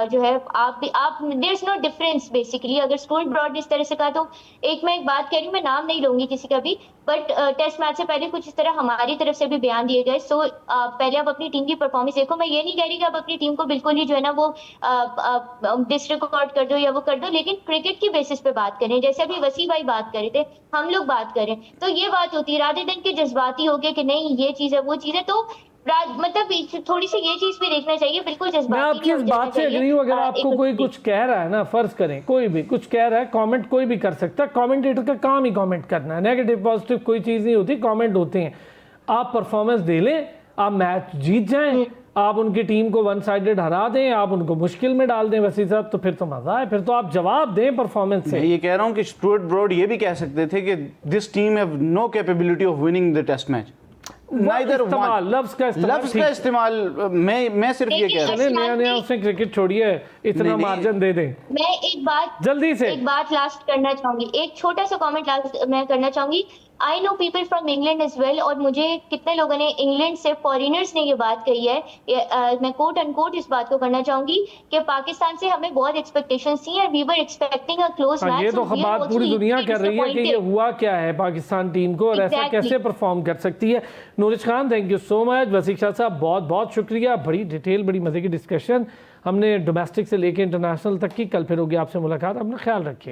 जो है आप there is no difference basically. अगर स्टुअर्ट ब्रॉड ने इस तरह से कहा तो मैं एक बात कह रही हूँ, मैं नाम नहीं लूंगी किसी का भी, बट टेस्ट मैच से पहले कुछ इस तरह हमारी तरफ से भी बयान दिए गए। सो पहले आप अपनी टीम की परफॉर्मेंस देखो। मैं ये नहीं कह रही कि आप अपनी टीम को बिल्कुल ही जो है ना वो डिसरिकॉर्ड कर दो या वो कर दो, लेकिन क्रिकेट की बेसिस पे बात करें, जैसे अभी वसी भाई बात कर रहे थे, हम लोग बात करें तो ये बात होती है, राधे दिन के जज्बाती हो गए कि नहीं ये चीज है वो चीज है, तो मतलब थोड़ी सी ये चीज भी देखना चाहिए, बिल्कुल जज्बाती। मैं आपकी इस बात से एग्री हूं। अगर आपको कोई कुछ कह रहा है ना, फर्ज करें कोई भी कुछ कह रहा है, कमेंट कोई भी कर सकता है, कमेंटेटर का काम ही कमेंट करना है, नेगेटिव पॉजिटिव कोई चीज नहीं होती, कमेंट होते हैं। आप परफॉर्मेंस दे लें, आप मैच जीत जाएं, आप उनकी टीम को वन साइडेड हरा दें, आप उनको मुश्किल में डाल दें वसी साहब, तो फिर तो मजा है, फिर तो आप जवाब दें परफॉर्मेंस से। मैं ये कह रहा हूँ कि स्टुअर्ट ब्रॉड ये भी कह सकते थे कि this team have no capability of winning the test match. लफ्ज का इस्तेमाल मैं सिर्फ ये कह रहा हूँ, नया उसने क्रिकेट छोड़ी है, इतना मार्जिन दे दें। मैं एक बात लास्ट करना चाहूंगी, एक छोटा सा कमेंट लास्ट मैं करना चाहूंगी। I know people from England as well, और मुझे कितने लोगों ने इंग्लैंड से फॉरेनर्स ने ये बात कही है, मैं कोट अनकोट इस बात को करना चाहूंगी कि पाकिस्तान से हमें बहुत एक्सपेक्टेशंस थी and we were expecting a close match. ये तो बात पूरी दुनिया कर रही है कि ये हुआ क्या है पाकिस्तान टीम को, और ऐसा कैसे परफॉर्म कर सकती है। Noorish Khan, thank you so much. Wasiq Shah sahab, बहुत बहुत शुक्रिया, बड़ी डिटेल, बड़ी मजे की डिस्कशन हमने डोमेस्टिक से लेके इंटरनेशनल तक की। कल फिर होगी आपसे मुलाकात, अपना ख्याल रखिए।